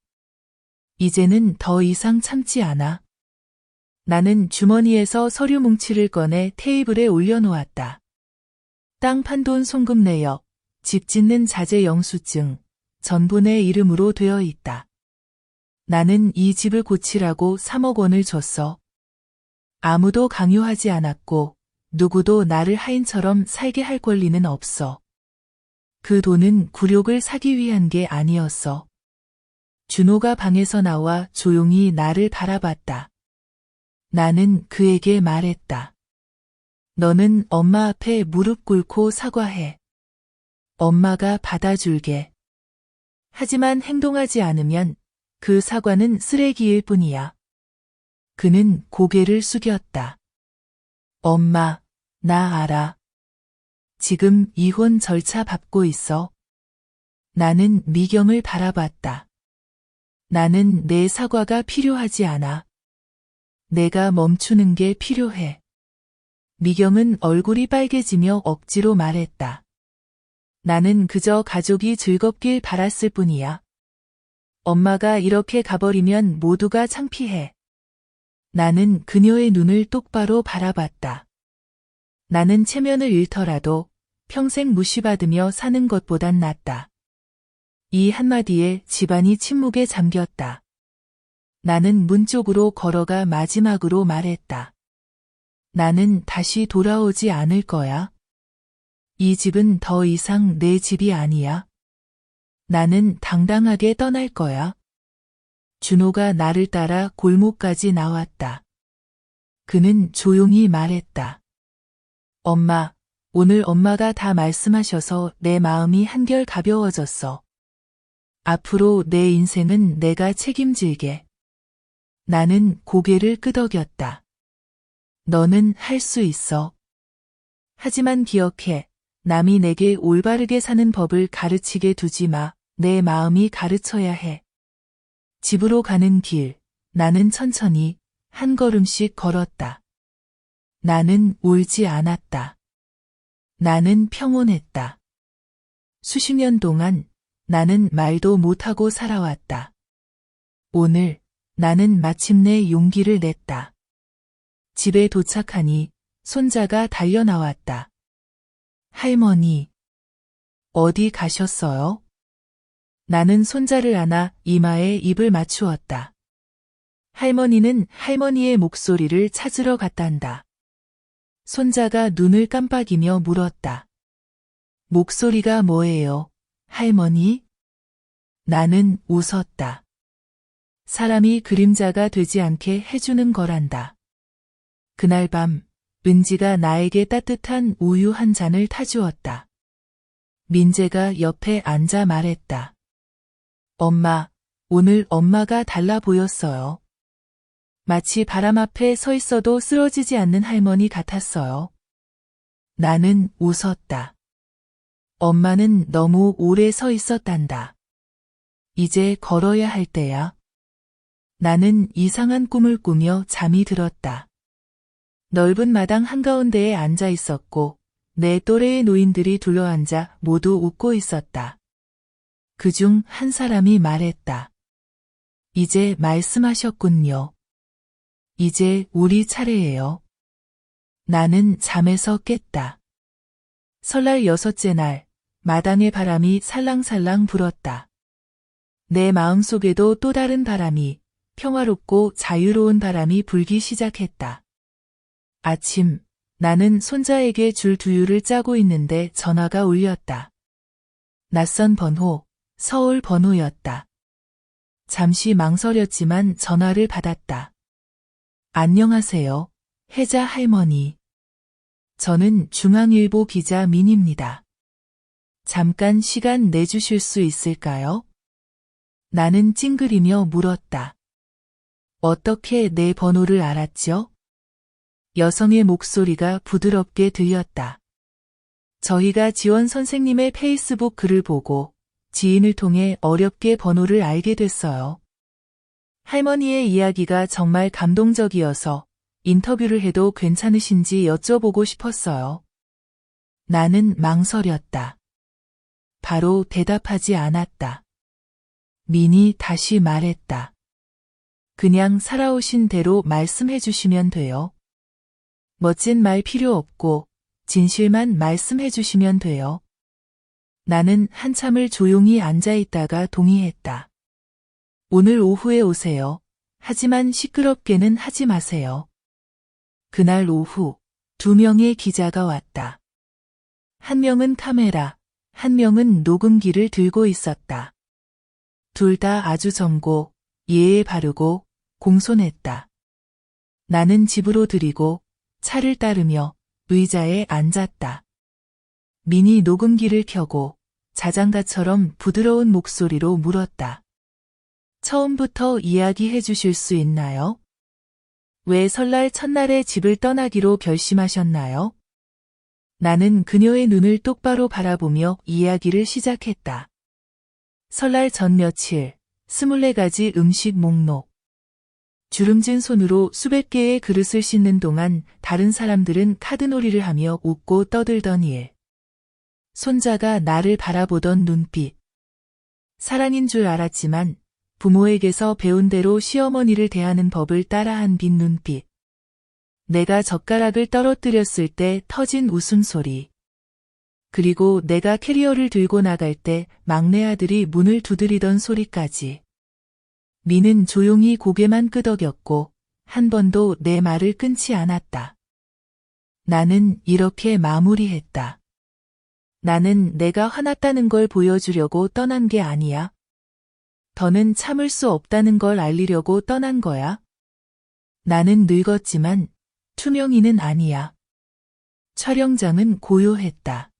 이제는 더 이상 참지 않아. 나는 주머니에서 서류 뭉치를 꺼내 테이블에 올려놓았다. 땅 판돈 송금 내역, 집 짓는 자재 영수증, 전부 내 이름으로 되어 있다. 나는 이 집을 고치라고 3억 원을 줬어. 아무도 강요하지 않았고 누구도 나를 하인처럼 살게 할 권리는 없어. 그 돈은 굴욕을 사기 위한 게 아니었어. 준호가 방에서 나와 조용히 나를 바라봤다. 나는 그에게 말했다. 너는 엄마 앞에 무릎 꿇고 사과해. 엄마가 받아줄게. 하지만 행동하지 않으면 그 사과는 쓰레기일 뿐이야. 그는 고개를 숙였다. 엄마, 나 알아. 지금 이혼 절차 밟고 있어. 나는 미경을 바라봤다. 나는 내 사과가 필요하지 않아. 내가 멈추는 게 필요해. 미경은 얼굴이 빨개지며 억지로 말했다. 나는 그저 가족이 즐겁길 바랐을 뿐이야. 엄마가 이렇게 가버리면 모두가 창피해. 나는 그녀의 눈을 똑바로 바라봤다. 나는 체면을 잃더라도 평생 무시받으며 사는 것보단 낫다. 이 한마디에 집안이 침묵에 잠겼다. 나는 문 쪽으로 걸어가 마지막으로 말했다. 나는 다시 돌아오지 않을 거야. 이 집은 더 이상 내 집이 아니야. 나는 당당하게 떠날 거야. 준호가 나를 따라 골목까지 나왔다. 그는 조용히 말했다. 엄마, 오늘 엄마가 다 말씀하셔서 내 마음이 한결 가벼워졌어. 앞으로 내 인생은 내가 책임질게. 나는 고개를 끄덕였다. 너는 할 수 있어. 하지만 기억해. 남이 내게 올바르게 사는 법을 가르치게 두지 마. 내 마음이 가르쳐야 해. 집으로 가는 길, 나는 천천히 한 걸음씩 걸었다. 나는 울지 않았다. 나는 평온했다. 수십 년 동안 나는 말도 못하고 살아왔다. 오늘 나는 마침내 용기를 냈다. 집에 도착하니 손자가 달려나왔다. 할머니, 어디 가셨어요? 나는 손자를 안아 이마에 입을 맞추었다. 할머니는 할머니의 목소리를 찾으러 갔단다. 손자가 눈을 깜빡이며 물었다. 목소리가 뭐예요, 할머니? 나는 웃었다. 사람이 그림자가 되지 않게 해주는 거란다. 그날 밤, 은지가 나에게 따뜻한 우유 한 잔을 타주었다. 민재가 옆에 앉아 말했다. 엄마, 오늘 엄마가 달라 보였어요. 마치 바람 앞에 서 있어도 쓰러지지 않는 할머니 같았어요. 나는 웃었다. 엄마는 너무 오래 서 있었단다. 이제 걸어야 할 때야. 나는 이상한 꿈을 꾸며 잠이 들었다. 넓은 마당 한가운데에 앉아 있었고 내 또래의 노인들이 둘러앉아 모두 웃고 있었다. 그중 한 사람이 말했다. 이제 말씀하셨군요. 이제 우리 차례예요. 나는 잠에서 깼다. 설날 6째 날, 마당의 바람이 살랑살랑 불었다. 내 마음속에도 또 다른 바람이, 평화롭고 자유로운 바람이 불기 시작했다. 아침, 나는 손자에게 줄 두유를 짜고 있는데 전화가 울렸다. 낯선 번호, 서울 번호였다. 잠시 망설였지만 전화를 받았다. 안녕하세요, 혜자 할머니. 저는 중앙일보 기자 민입니다. 잠깐 시간 내주실 수 있을까요? 나는 찡그리며 물었다. 어떻게 내 번호를 알았죠? 여성의 목소리가 부드럽게 들렸다. 저희가 지원 선생님의 페이스북 글을 보고 지인을 통해 어렵게 번호를 알게 됐어요. 할머니의 이야기가 정말 감동적이어서 인터뷰를 해도 괜찮으신지 여쭤보고 싶었어요. 나는 망설였다. 바로 대답하지 않았다. 민이 다시 말했다. 그냥 살아오신 대로 말씀해 주시면 돼요. 멋진 말 필요 없고 진실만 말씀해 주시면 돼요. 나는 한참을 조용히 앉아 있다가 동의했다. 오늘 오후에 오세요. 하지만 시끄럽게는 하지 마세요. 그날 오후 2명의 기자가 왔다. 한 명은 카메라, 한 명은 녹음기를 들고 있었다. 둘 다 아주 젊고 예에 바르고 공손했다. 나는 집으로 들이고 차를 따르며 의자에 앉았다. 민이 녹음기를 켜고 자장가처럼 부드러운 목소리로 물었다. 처음부터 이야기해 주실 수 있나요? 왜 설날 첫날에 집을 떠나기로 결심하셨나요? 나는 그녀의 눈을 똑바로 바라보며 이야기를 시작했다. 설날 전 며칠, 24가지 음식 목록. 주름진 손으로 수백 개의 그릇을 씻는 동안 다른 사람들은 카드놀이를 하며 웃고 떠들던 일. 손자가 나를 바라보던 눈빛. 사랑인 줄 알았지만 부모에게서 배운 대로 시어머니를 대하는 법을 따라한 빈 눈빛. 내가 젓가락을 떨어뜨렸을 때 터진 웃음소리. 그리고 내가 캐리어를 들고 나갈 때 막내 아들이 문을 두드리던 소리까지. 미는 조용히 고개만 끄덕였고 한 번도 내 말을 끊지 않았다. 나는 이렇게 마무리했다. 나는 내가 화났다는 걸 보여주려고 떠난 게 아니야. 더는 참을 수 없다는 걸 알리려고 떠난 거야. 나는 늙었지만 투명이는 아니야. 촬영장은 고요했다.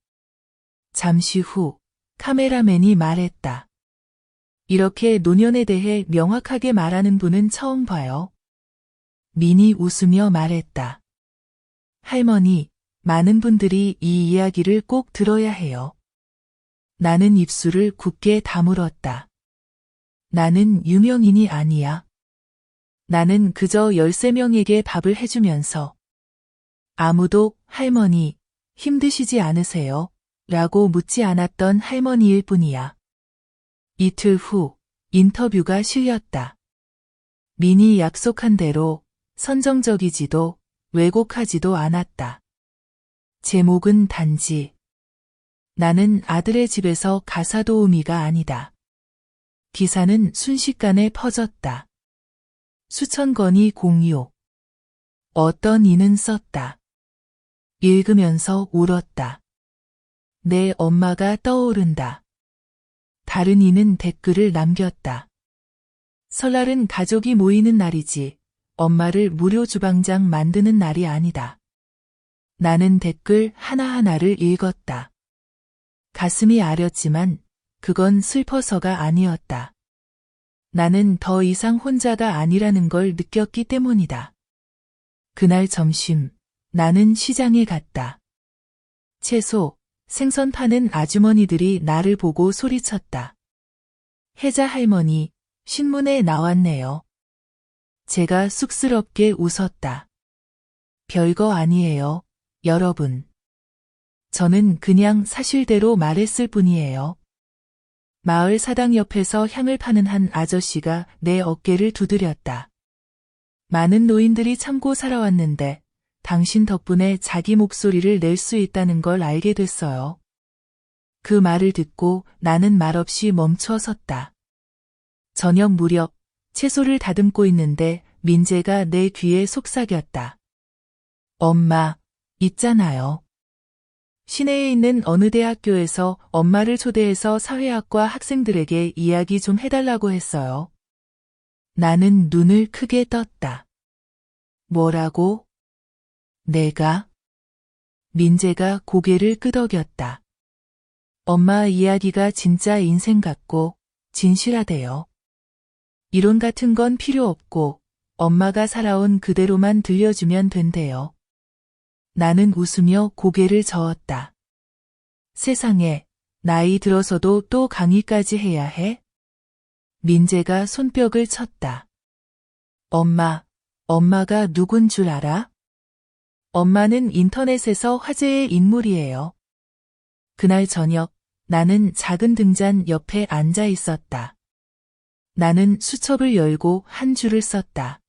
잠시 후 카메라맨이 말했다. 이렇게 노년에 대해 명확하게 말하는 분은 처음 봐요. 민이 웃으며 말했다. 할머니, 많은 분들이 이 이야기를 꼭 들어야 해요. 나는 입술을 굳게 다물었다. 나는 유명인이 아니야. 나는 그저 13명에게 밥을 해주면서 아무도 할머니, 힘드시지 않으세요? 라고 묻지 않았던 할머니일 뿐이야. 이틀 후 인터뷰가 실렸다. 민이 약속한 대로 선정적이지도 왜곡하지도 않았다. 제목은 단지 나는 아들의 집에서 가사 도우미가 아니다. 기사는 순식간에 퍼졌다. 수천 건이 공유. 어떤 이는 썼다. 읽으면서 울었다. 내 엄마가 떠오른다. 다른 이는 댓글을 남겼다. 설날은 가족이 모이는 날이지 엄마를 무료 주방장 만드는 날이 아니다. 나는 댓글 하나하나를 읽었다. 가슴이 아렸지만 그건 슬퍼서가 아니었다. 나는 더 이상 혼자가 아니라는 걸 느꼈기 때문이다. 그날 점심, 나는 시장에 갔다. 채소, 생선 파는 아주머니들이 나를 보고 소리쳤다. 혜자 할머니, 신문에 나왔네요. 제가 쑥스럽게 웃었다. 별거 아니에요, 여러분. 저는 그냥 사실대로 말했을 뿐이에요. 마을 사당 옆에서 향을 파는 한 아저씨가 내 어깨를 두드렸다. 많은 노인들이 참고 살아왔는데 당신 덕분에 자기 목소리를 낼 수 있다는 걸 알게 됐어요. 그 말을 듣고 나는 말없이 멈춰 섰다. 저녁 무렵 채소를 다듬고 있는데 민재가 내 귀에 속삭였다. 엄마, 있잖아요. 시내에 있는 어느 대학교에서 엄마를 초대해서 사회학과 학생들에게 이야기 좀 해달라고 했어요. 나는 눈을 크게 떴다. 뭐라고? 내가? 민재가 고개를 끄덕였다. 엄마 이야기가 진짜 인생 같고 진실하대요. 이론 같은 건 필요 없고 엄마가 살아온 그대로만 들려주면 된대요. 나는 웃으며 고개를 저었다. 세상에, 나이 들어서도 또 강의까지 해야 해? 민재가 손뼉을 쳤다. 엄마가 누군 줄 알아? 엄마는 인터넷에서 화제의 인물이에요. 그날 저녁, 나는 작은 등잔 옆에 앉아 있었다. 나는 수첩을 열고 한 줄을 썼다.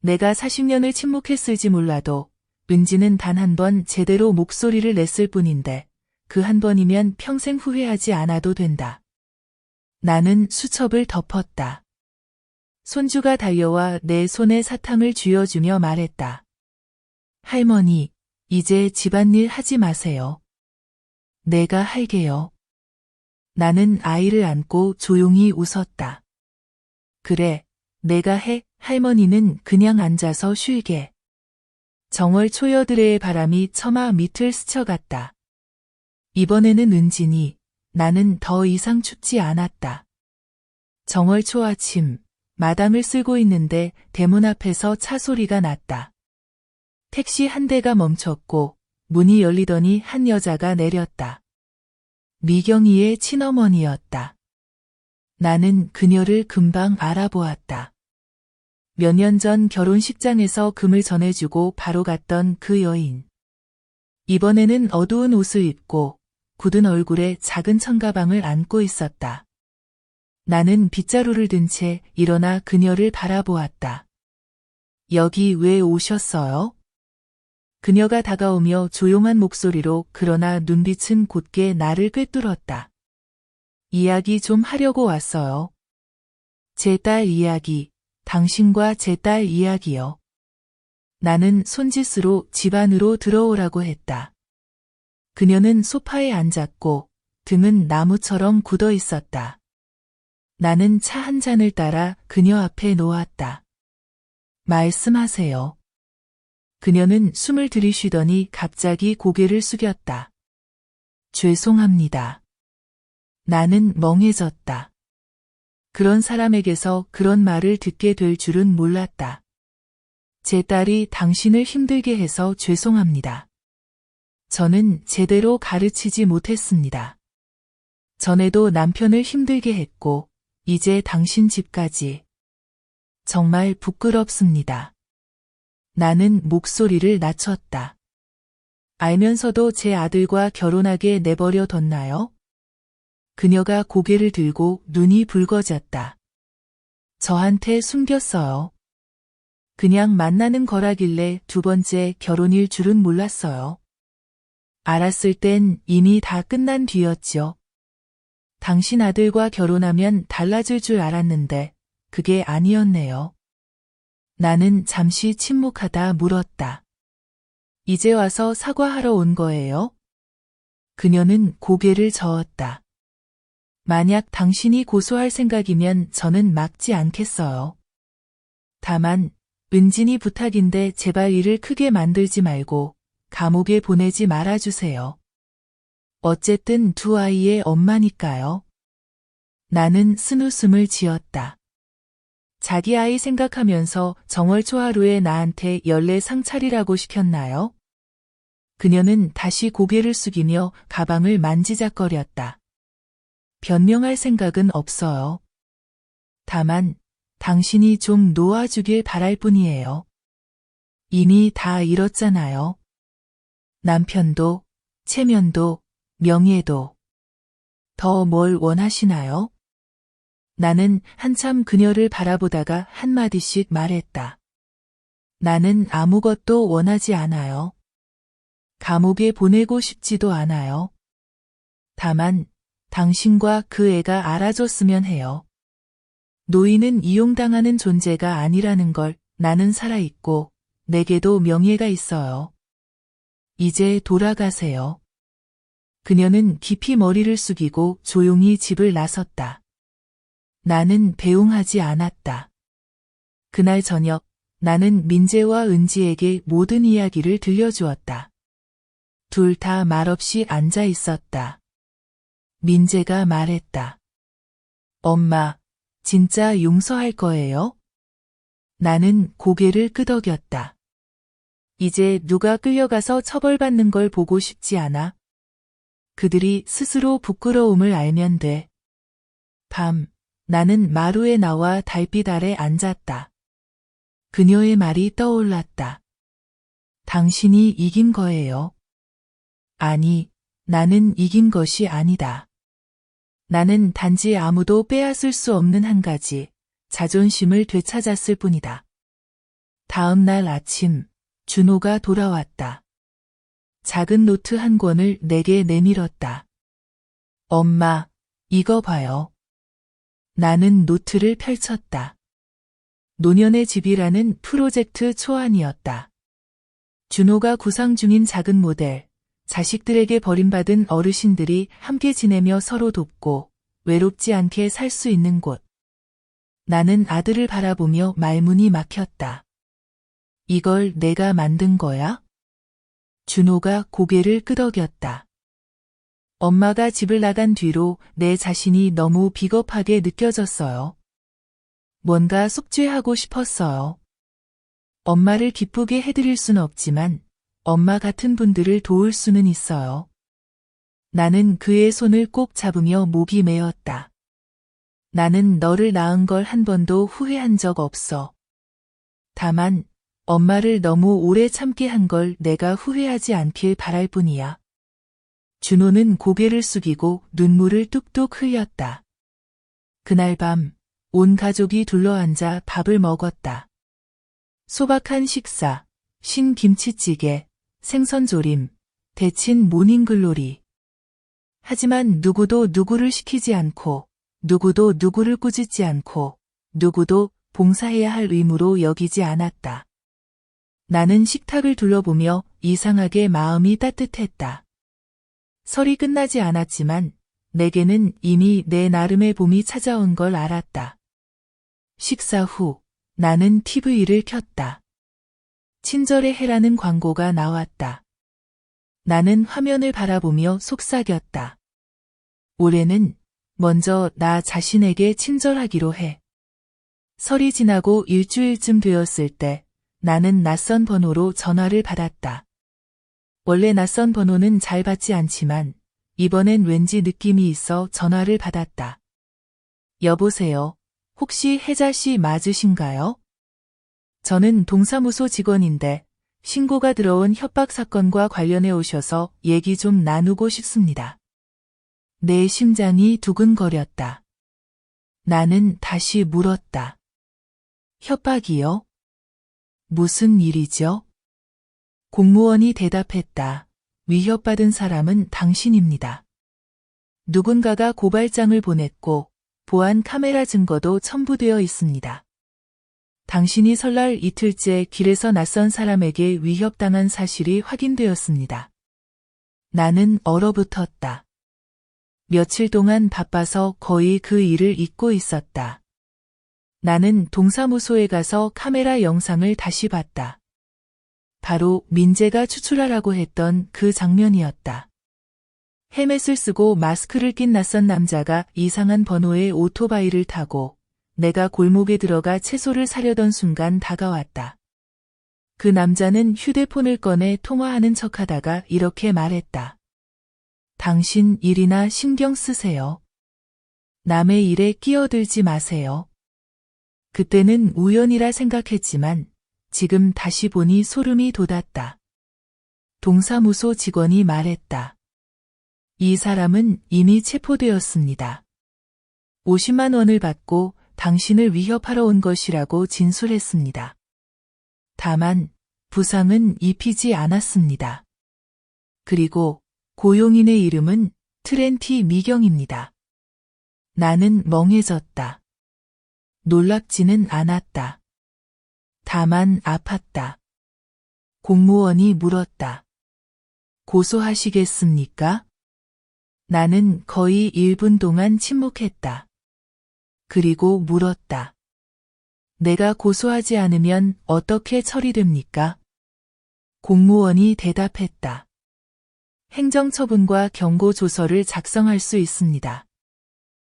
내가 40년을 침묵했을지 몰라도 은지는 단 한 번 제대로 목소리를 냈을 뿐인데 그 한 번이면 평생 후회하지 않아도 된다. 나는 수첩을 덮었다. 손주가 달려와 내 손에 사탕을 쥐어주며 말했다. 할머니, 이제 집안일 하지 마세요. 내가 할게요. 나는 아이를 안고 조용히 웃었다. 그래, 내가 해. 할머니는 그냥 앉아서 쉴게. 정월 초여드레의 바람이 처마 밑을 스쳐갔다. 이번에는 은진이, 나는 더 이상 춥지 않았다. 정월 초 아침, 마당을 쓸고 있는데 대문 앞에서 차 소리가 났다. 택시 한 대가 멈췄고 문이 열리더니 한 여자가 내렸다. 미경이의 친어머니였다. 나는 그녀를 금방 알아보았다. 몇 년 전 결혼식장에서 금을 전해주고 바로 갔던 그 여인. 이번에는 어두운 옷을 입고 굳은 얼굴에 작은 청가방을 안고 있었다. 나는 빗자루를 든 채 일어나 그녀를 바라보았다. 여기 왜 오셨어요? 그녀가 다가오며 조용한 목소리로 그러나 눈빛은 곧게 나를 꿰뚫었다. 이야기 좀 하려고 왔어요. 제 딸 이야기, 당신과 제 딸 이야기요. 나는 손짓으로 집 안으로 들어오라고 했다. 그녀는 소파에 앉았고 등은 나무처럼 굳어 있었다. 나는 차 한 잔을 따라 그녀 앞에 놓았다. 말씀하세요. 그녀는 숨을 들이쉬더니 갑자기 고개를 숙였다. 죄송합니다. 나는 멍해졌다. 그런 사람에게서 그런 말을 듣게 될 줄은 몰랐다. 제 딸이 당신을 힘들게 해서 죄송합니다. 저는 제대로 가르치지 못했습니다. 전에도 남편을 힘들게 했고, 이제 당신 집까지. 정말 부끄럽습니다. 나는 목소리를 낮췄다. 알면서도 제 아들과 결혼하게 내버려 뒀나요? 그녀가 고개를 들고 눈이 붉어졌다. 저한테 숨겼어요. 그냥 만나는 거라길래 두 번째 결혼일 줄은 몰랐어요. 알았을 땐 이미 다 끝난 뒤였죠. 당신 아들과 결혼하면 달라질 줄 알았는데 그게 아니었네요. 나는 잠시 침묵하다 물었다. 이제 와서 사과하러 온 거예요? 그녀는 고개를 저었다. 만약 당신이 고소할 생각이면 저는 막지 않겠어요. 다만 은진이 부탁인데 제발 일을 크게 만들지 말고 감옥에 보내지 말아주세요. 어쨌든 두 아이의 엄마니까요. 나는 쓴웃음을 지었다. 자기 아이 생각하면서 정월초하루에 나한테 연례상 차리라고 시켰나요? 그녀는 다시 고개를 숙이며 가방을 만지작거렸다. 변명할 생각은 없어요. 다만 당신이 좀 놓아주길 바랄 뿐이에요. 이미 다 잃었잖아요. 남편도, 체면도, 명예도. 더 뭘 원하시나요? 나는 한참 그녀를 바라보다가 한마디씩 말했다. 나는 아무것도 원하지 않아요. 감옥에 보내고 싶지도 않아요. 다만 당신과 그 애가 알아줬으면 해요. 노인은 이용당하는 존재가 아니라는 걸 나는 살아있고 내게도 명예가 있어요. 이제 돌아가세요. 그녀는 깊이 머리를 숙이고 조용히 집을 나섰다. 나는 배웅하지 않았다. 그날 저녁 나는 민재와 은지에게 모든 이야기를 들려주었다. 둘 다 말없이 앉아 있었다. 민재가 말했다. 엄마, 진짜 용서할 거예요? 나는 고개를 끄덕였다. 이제 누가 끌려가서 처벌받는 걸 보고 싶지 않아. 그들이 스스로 부끄러움을 알면 돼. 밤, 나는 마루에 나와 달빛 아래 앉았다. 그녀의 말이 떠올랐다. 당신이 이긴 거예요. 아니, 나는 이긴 것이 아니다. 나는 단지 아무도 빼앗을 수 없는 한 가지, 자존심을 되찾았을 뿐이다. 다음 날 아침, 준호가 돌아왔다. 작은 노트 한 권을 내게 내밀었다. 엄마, 이거 봐요. 나는 노트를 펼쳤다. 노년의 집이라는 프로젝트 초안이었다. 준호가 구상 중인 작은 모델, 자식들에게 버림받은 어르신들이 함께 지내며 서로 돕고 외롭지 않게 살 수 있는 곳. 나는 아들을 바라보며 말문이 막혔다. 이걸 내가 만든 거야? 준호가 고개를 끄덕였다. 엄마가 집을 나간 뒤로 내 자신이 너무 비겁하게 느껴졌어요. 뭔가 속죄하고 싶었어요. 엄마를 기쁘게 해드릴 수는 없지만 엄마 같은 분들을 도울 수는 있어요. 나는 그의 손을 꼭 잡으며 목이 메었다. 나는 너를 낳은 걸 한 번도 후회한 적 없어. 다만 엄마를 너무 오래 참게 한 걸 내가 후회하지 않길 바랄 뿐이야. 준호는 고개를 숙이고 눈물을 뚝뚝 흘렸다. 그날 밤, 온 가족이 둘러앉아 밥을 먹었다. 소박한 식사, 신김치찌개, 생선조림, 데친 모닝글로리. 하지만 누구도 누구를 시키지 않고, 누구도 누구를 꾸짖지 않고, 누구도 봉사해야 할 의무로 여기지 않았다. 나는 식탁을 둘러보며 이상하게 마음이 따뜻했다. 설이 끝나지 않았지만 내게는 이미 내 나름의 봄이 찾아온 걸 알았다. 식사 후 나는 TV를 켰다. 친절의 해라는 광고가 나왔다. 나는 화면을 바라보며 속삭였다. 올해는 먼저 나 자신에게 친절하기로 해. 설이 지나고 일주일쯤 되었을 때 나는 낯선 번호로 전화를 받았다. 원래 낯선 번호는 잘 받지 않지만 이번엔 왠지 느낌이 있어 전화를 받았다. 여보세요. 혹시 혜자 씨 맞으신가요? 저는 동사무소 직원인데 신고가 들어온 협박 사건과 관련해 오셔서 얘기 좀 나누고 싶습니다. 내 심장이 두근거렸다. 나는 다시 물었다. 협박이요? 무슨 일이죠? 공무원이 대답했다. 위협받은 사람은 당신입니다. 누군가가 고발장을 보냈고 보안 카메라 증거도 첨부되어 있습니다. 당신이 설날 이틀째 길에서 낯선 사람에게 위협당한 사실이 확인되었습니다. 나는 얼어붙었다. 며칠 동안 바빠서 거의 그 일을 잊고 있었다. 나는 동사무소에 가서 카메라 영상을 다시 봤다. 바로 민재가 추출하라고 했던 그 장면이었다. 헬멧을 쓰고 마스크를 낀 낯선 남자가 이상한 번호의 오토바이를 타고 내가 골목에 들어가 채소를 사려던 순간 다가왔다. 그 남자는 휴대폰을 꺼내 통화하는 척하다가 이렇게 말했다. 당신 일이나 신경 쓰세요. 남의 일에 끼어들지 마세요. 그때는 우연이라 생각했지만 지금 다시 보니 소름이 돋았다. 동사무소 직원이 말했다. 이 사람은 이미 체포되었습니다. 50만 원을 받고 당신을 위협하러 온 것이라고 진술했습니다. 다만 부상은 입히지 않았습니다. 그리고 고용인의 이름은 트렌티 미경입니다. 나는 멍해졌다. 놀랍지는 않았다. 다만 아팠다. 공무원이 물었다. 고소하시겠습니까? 나는 거의 1분 동안 침묵했다. 그리고 물었다. 내가 고소하지 않으면 어떻게 처리됩니까? 공무원이 대답했다. 행정처분과 경고조서를 작성할 수 있습니다.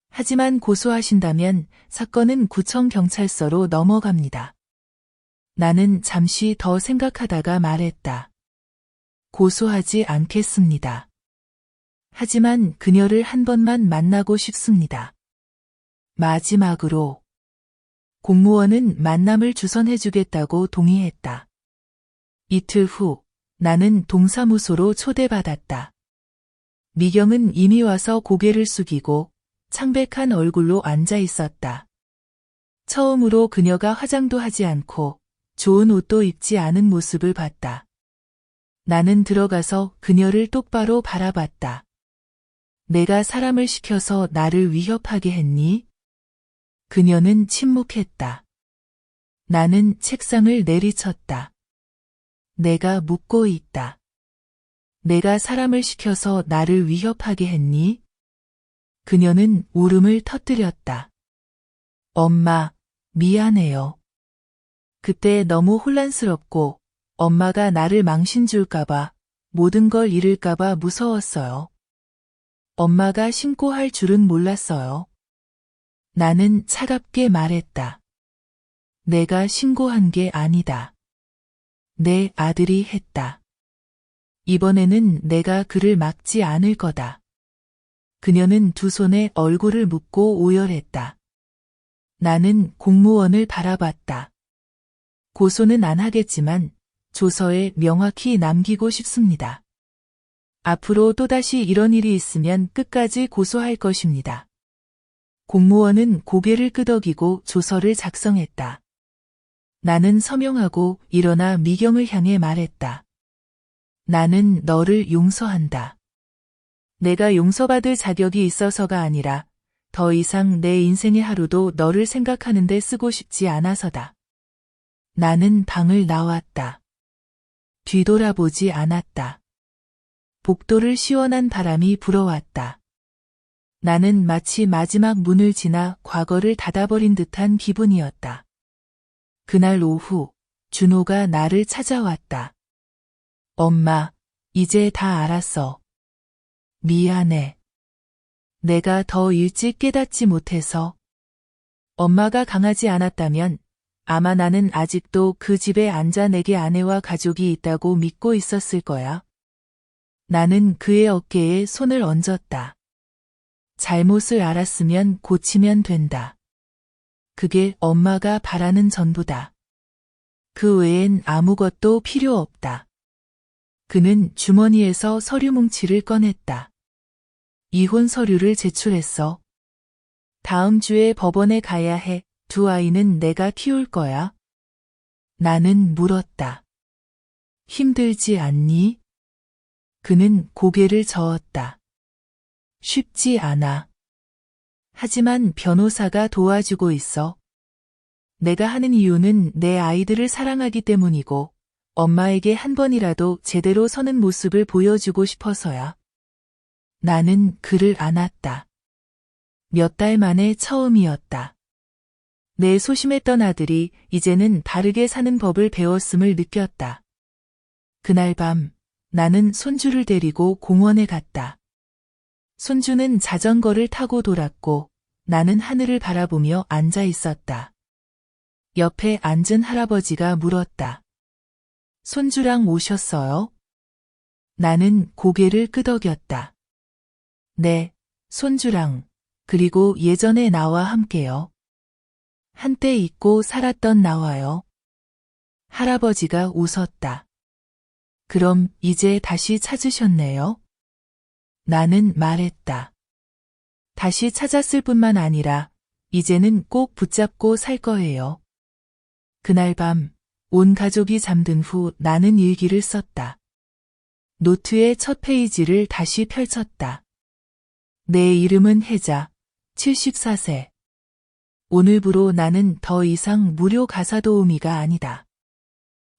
하지만 고소하신다면 사건은 구청경찰서로 넘어갑니다. 나는 잠시 더 생각하다가 말했다. 고소하지 않겠습니다. 하지만 그녀를 한 번만 만나고 싶습니다. 마지막으로 공무원은 만남을 주선해주겠다고 동의했다. 이틀 후 나는 동사무소로 초대받았다. 미경은 이미 와서 고개를 숙이고 창백한 얼굴로 앉아 있었다. 처음으로 그녀가 화장도 하지 않고 좋은 옷도 입지 않은 모습을 봤다. 나는 들어가서 그녀를 똑바로 바라봤다. 내가 사람을 시켜서 나를 위협하게 했니? 그녀는 침묵했다. 나는 책상을 내리쳤다. 내가 묻고 있다. 내가 사람을 시켜서 나를 위협하게 했니? 그녀는 울음을 터뜨렸다. 엄마, 미안해요. 그때 너무 혼란스럽고 엄마가 나를 망신 줄까봐 모든 걸 잃을까봐 무서웠어요. 엄마가 신고할 줄은 몰랐어요. 나는 차갑게 말했다. 내가 신고한 게 아니다. 내 아들이 했다. 이번에는 내가 그를 막지 않을 거다. 그녀는 두 손에 얼굴을 묶고 오열했다. 나는 공무원을 바라봤다. 고소는 안 하겠지만 조서에 명확히 남기고 싶습니다. 앞으로 또다시 이런 일이 있으면 끝까지 고소할 것입니다. 공무원은 고개를 끄덕이고 조서를 작성했다. 나는 서명하고 일어나 미경을 향해 말했다. 나는 너를 용서한다. 내가 용서받을 자격이 있어서가 아니라 더 이상 내 인생의 하루도 너를 생각하는데 쓰고 싶지 않아서다. 나는 방을 나왔다. 뒤돌아보지 않았다. 복도를 시원한 바람이 불어왔다. 나는 마치 마지막 문을 지나 과거를 닫아버린 듯한 기분이었다. 그날 오후, 준호가 나를 찾아왔다. 엄마, 이제 다 알았어. 미안해. 내가 더 일찍 깨닫지 못해서. 엄마가 강하지 않았다면 아마 나는 아직도 그 집에 앉아 내게 아내와 가족이 있다고 믿고 있었을 거야. 나는 그의 어깨에 손을 얹었다. 잘못을 알았으면 고치면 된다. 그게 엄마가 바라는 전부다. 그 외엔 아무것도 필요 없다. 그는 주머니에서 서류 뭉치를 꺼냈다. 이혼 서류를 제출했어. 다음 주에 법원에 가야 해. 두 아이는 내가 키울 거야. 나는 물었다. 힘들지 않니? 그는 고개를 저었다. 쉽지 않아. 하지만 변호사가 도와주고 있어. 내가 하는 이유는 내 아이들을 사랑하기 때문이고 엄마에게 한 번이라도 제대로 서는 모습을 보여주고 싶어서야. 나는 그를 안았다. 몇 달 만에 처음이었다. 내 소심했던 아들이 이제는 바르게 사는 법을 배웠음을 느꼈다. 그날 밤 나는 손주를 데리고 공원에 갔다. 손주는 자전거를 타고 돌았고 나는 하늘을 바라보며 앉아 있었다. 옆에 앉은 할아버지가 물었다. 손주랑 오셨어요? 나는 고개를 끄덕였다. 네, 손주랑, 그리고 예전에 나와 함께요. 한때 잊고 살았던 나와요. 할아버지가 웃었다. 그럼 이제 다시 찾으셨네요? 나는 말했다. 다시 찾았을 뿐만 아니라 이제는 꼭 붙잡고 살 거예요. 그날 밤 온 가족이 잠든 후 나는 일기를 썼다. 노트의 첫 페이지를 다시 펼쳤다. 내 이름은 혜자, 74세. 오늘부로 나는 더 이상 무료 가사 도우미가 아니다.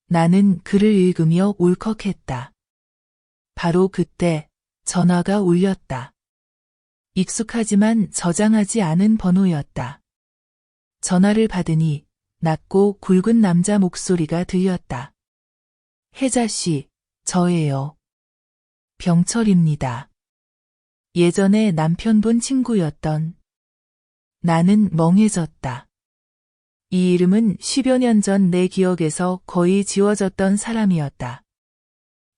나는 글을 읽으며 울컥했다. 바로 그때 전화가 울렸다. 익숙하지만 저장하지 않은 번호였다. 전화를 받으니 낮고 굵은 남자 목소리가 들렸다. 혜자 씨, 저예요. 병철입니다. 예전에 남편분 친구였던. 나는 멍해졌다. 이 이름은 10여 년 전 내 기억에서 거의 지워졌던 사람이었다.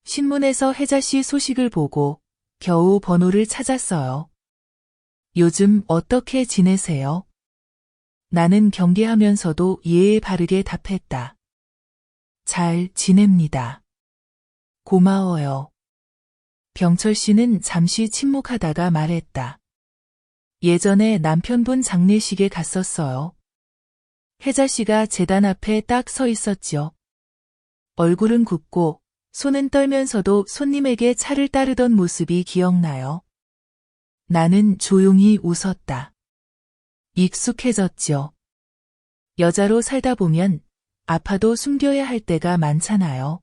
신문에서 혜자 씨 소식을 보고 겨우 번호를 찾았어요. 요즘 어떻게 지내세요? 나는 경계하면서도 예의 바르게 답했다. 잘 지냅니다. 고마워요. 병철 씨는 잠시 침묵하다가 말했다. 예전에 남편분 장례식에 갔었어요. 혜자 씨가 제단 앞에 딱 서 있었죠. 얼굴은 굽고 손은 떨면서도 손님에게 차를 따르던 모습이 기억나요. 나는 조용히 웃었다. 익숙해졌죠. 여자로 살다 보면 아파도 숨겨야 할 때가 많잖아요.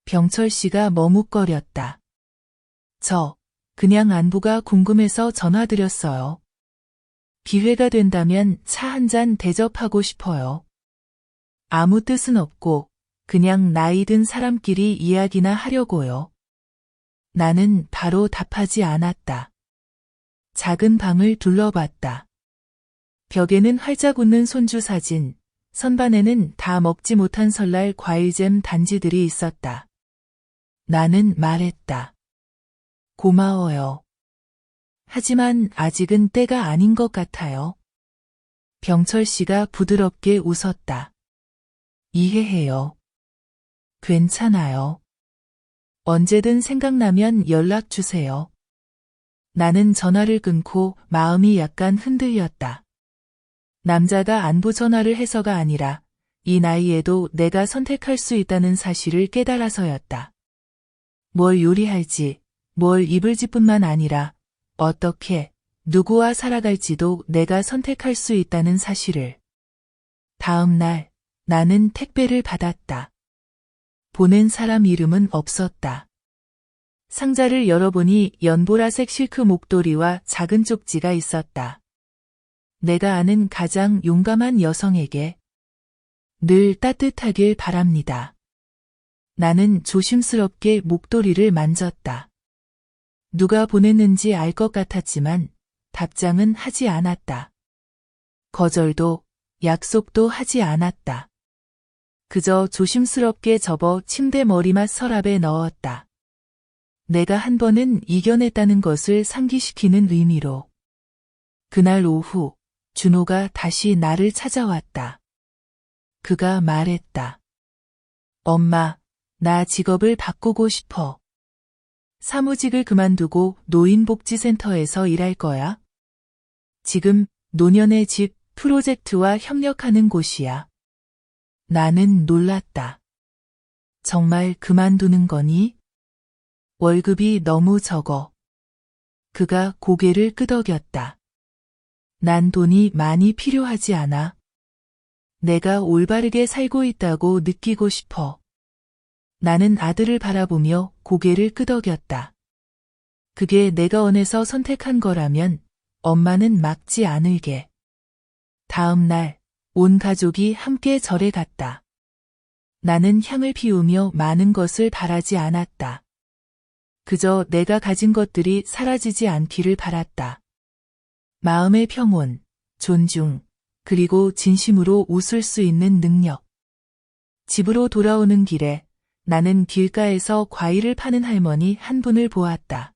병철 씨가 머뭇거렸다. 그냥 안부가 궁금해서 전화드렸어요. 기회가 된다면 차 한 잔 대접하고 싶어요. 아무 뜻은 없고 그냥 나이 든 사람끼리 이야기나 하려고요. 나는 바로 답하지 않았다. 작은 방을 둘러봤다. 벽에는 활짝 웃는 손주 사진, 선반에는 다 먹지 못한 설날 과일잼 단지들이 있었다. 나는 말했다. 고마워요. 하지만 아직은 때가 아닌 것 같아요. 병철 씨가 부드럽게 웃었다. 이해해요. 괜찮아요. 언제든 생각나면 연락 주세요. 나는 전화를 끊고 마음이 약간 흔들렸다. 남자가 안부 전화를 해서가 아니라 이 나이에도 내가 선택할 수 있다는 사실을 깨달아서였다. 뭘 요리할지, 뭘 입을지뿐만 아니라 어떻게, 누구와 살아갈지도 내가 선택할 수 있다는 사실을. 다음 날, 나는 택배를 받았다. 보낸 사람 이름은 없었다. 상자를 열어보니 연보라색 실크 목도리와 작은 쪽지가 있었다. 내가 아는 가장 용감한 여성에게 늘 따뜻하길 바랍니다. 나는 조심스럽게 목도리를 만졌다. 누가 보냈는지 알 것 같았지만 답장은 하지 않았다. 거절도 약속도 하지 않았다. 그저 조심스럽게 접어 침대 머리맡 서랍에 넣었다. 내가 한 번은 이겨냈다는 것을 상기시키는 의미로. 그날 오후 준호가 다시 나를 찾아왔다. 그가 말했다. 엄마, 나 직업을 바꾸고 싶어. 사무직을 그만두고 노인복지센터에서 일할 거야. 지금 노년의 집 프로젝트와 협력하는 곳이야. 나는 놀랐다. 정말 그만두는 거니? 월급이 너무 적어. 그가 고개를 끄덕였다. 난 돈이 많이 필요하지 않아. 내가 올바르게 살고 있다고 느끼고 싶어. 나는 아들을 바라보며 고개를 끄덕였다. 그게 내가 원해서 선택한 거라면 엄마는 막지 않을게. 다음 날, 온 가족이 함께 절에 갔다. 나는 향을 피우며 많은 것을 바라지 않았다. 그저 내가 가진 것들이 사라지지 않기를 바랐다. 마음의 평온, 존중, 그리고 진심으로 웃을 수 있는 능력. 집으로 돌아오는 길에 나는 길가에서 과일을 파는 할머니 한 분을 보았다.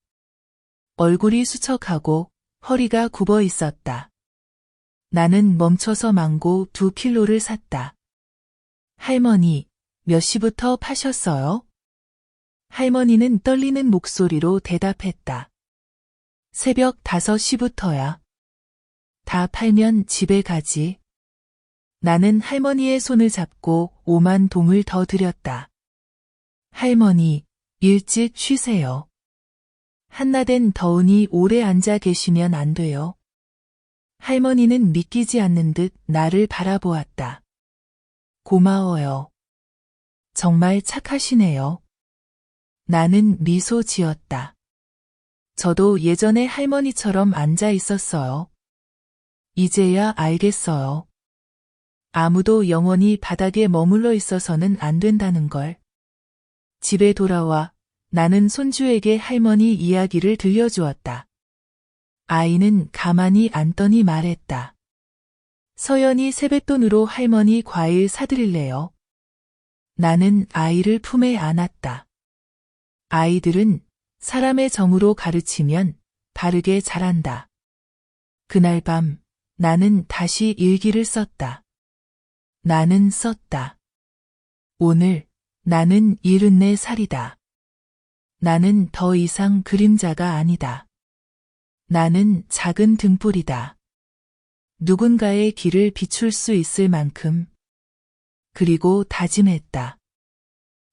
얼굴이 수척하고 허리가 굽어 있었다. 나는 멈춰서 망고 2kg를 샀다. 할머니, 몇 시부터 파셨어요? 할머니는 떨리는 목소리로 대답했다. 새벽 5시부터야. 다 팔면 집에 가지. 나는 할머니의 손을 잡고 5만 동을 더 드렸다. 할머니, 일찍 쉬세요. 한낮엔 더우니 오래 앉아 계시면 안 돼요. 할머니는 믿기지 않는 듯 나를 바라보았다. 고마워요. 정말 착하시네요. 나는 미소 지었다. 저도 예전에 할머니처럼 앉아 있었어요. 이제야 알겠어요. 아무도 영원히 바닥에 머물러 있어서는 안 된다는 걸. 집에 돌아와 나는 손주에게 할머니 이야기를 들려주었다. 아이는 가만히 앉더니 말했다. 서연이 세뱃돈으로 할머니 과일 사드릴래요? 나는 아이를 품에 안았다. 아이들은 사람의 정으로 가르치면 바르게 자란다. 그날 밤 나는 다시 일기를 썼다. 나는 썼다. 오늘 나는 74살이다. 나는 더 이상 그림자가 아니다. 나는 작은 등불이다. 누군가의 길을 비출 수 있을 만큼. 그리고 다짐했다.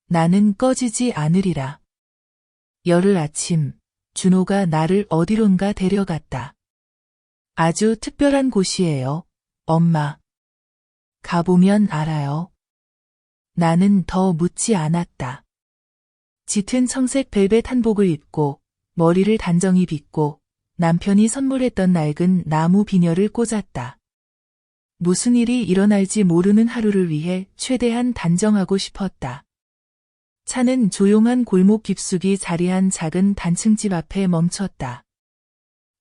나는 꺼지지 않으리라. 열흘 아침, 준호가 나를 어디론가 데려갔다. 아주 특별한 곳이에요, 엄마. 가보면 알아요. 나는 더 묻지 않았다. 짙은 청색 벨벳 한복을 입고 머리를 단정히 빗고 남편이 선물했던 낡은 나무 비녀를 꽂았다. 무슨 일이 일어날지 모르는 하루를 위해 최대한 단정하고 싶었다. 차는 조용한 골목 깊숙이 자리한 작은 단층집 앞에 멈췄다.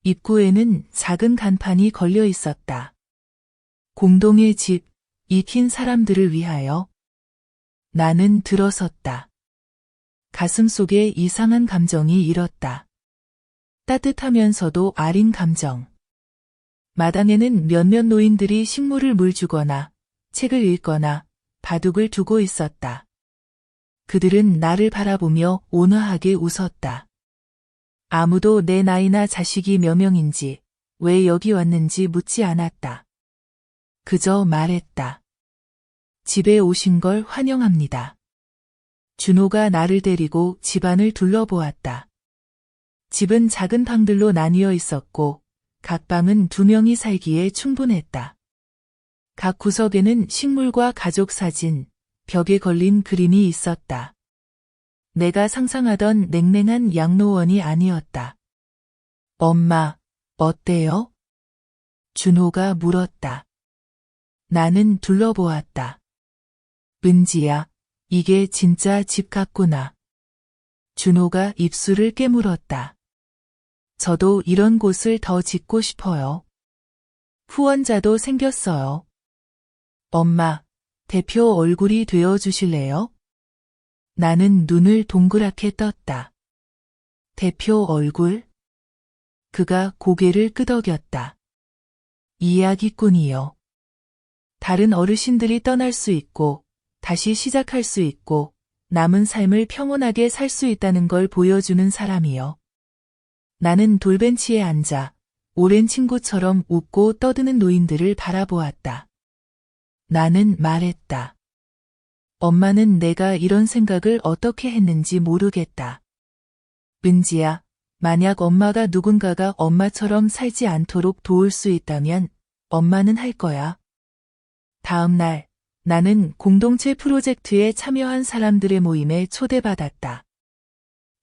입구에는 작은 간판이 걸려 있었다. 공동의 집, 익힌 사람들을 위하여. 나는 들어섰다. 가슴 속에 이상한 감정이 일었다. 따뜻하면서도 아린 감정. 마당에는 몇몇 노인들이 식물을 물 주거나 책을 읽거나 바둑을 두고 있었다. 그들은 나를 바라보며 온화하게 웃었다. 아무도 내 나이나 자식이 몇 명인지, 왜 여기 왔는지 묻지 않았다. 그저 말했다. 집에 오신 걸 환영합니다. 준호가 나를 데리고 집안을 둘러보았다. 집은 작은 방들로 나뉘어 있었고 각 방은 2명이 살기에 충분했다. 각 구석에는 식물과 가족 사진, 벽에 걸린 그림이 있었다. 내가 상상하던 냉랭한 양로원이 아니었다. 엄마, 어때요? 준호가 물었다. 나는 둘러보았다. 은지야, 이게 진짜 집 같구나. 준호가 입술을 깨물었다. 저도 이런 곳을 더 짓고 싶어요. 후원자도 생겼어요. 엄마, 대표 얼굴이 되어주실래요? 나는 눈을 동그랗게 떴다. 대표 얼굴? 그가 고개를 끄덕였다. 이야기꾼이요. 다른 어르신들이 떠날 수 있고, 다시 시작할 수 있고, 남은 삶을 평온하게 살 수 있다는 걸 보여주는 사람이요. 나는 돌벤치에 앉아 오랜 친구처럼 웃고 떠드는 노인들을 바라보았다. 나는 말했다. 엄마는 내가 이런 생각을 어떻게 했는지 모르겠다. 은지야, 만약 엄마가 누군가가 엄마처럼 살지 않도록 도울 수 있다면 엄마는 할 거야. 다음 날, 나는 공동체 프로젝트에 참여한 사람들의 모임에 초대받았다.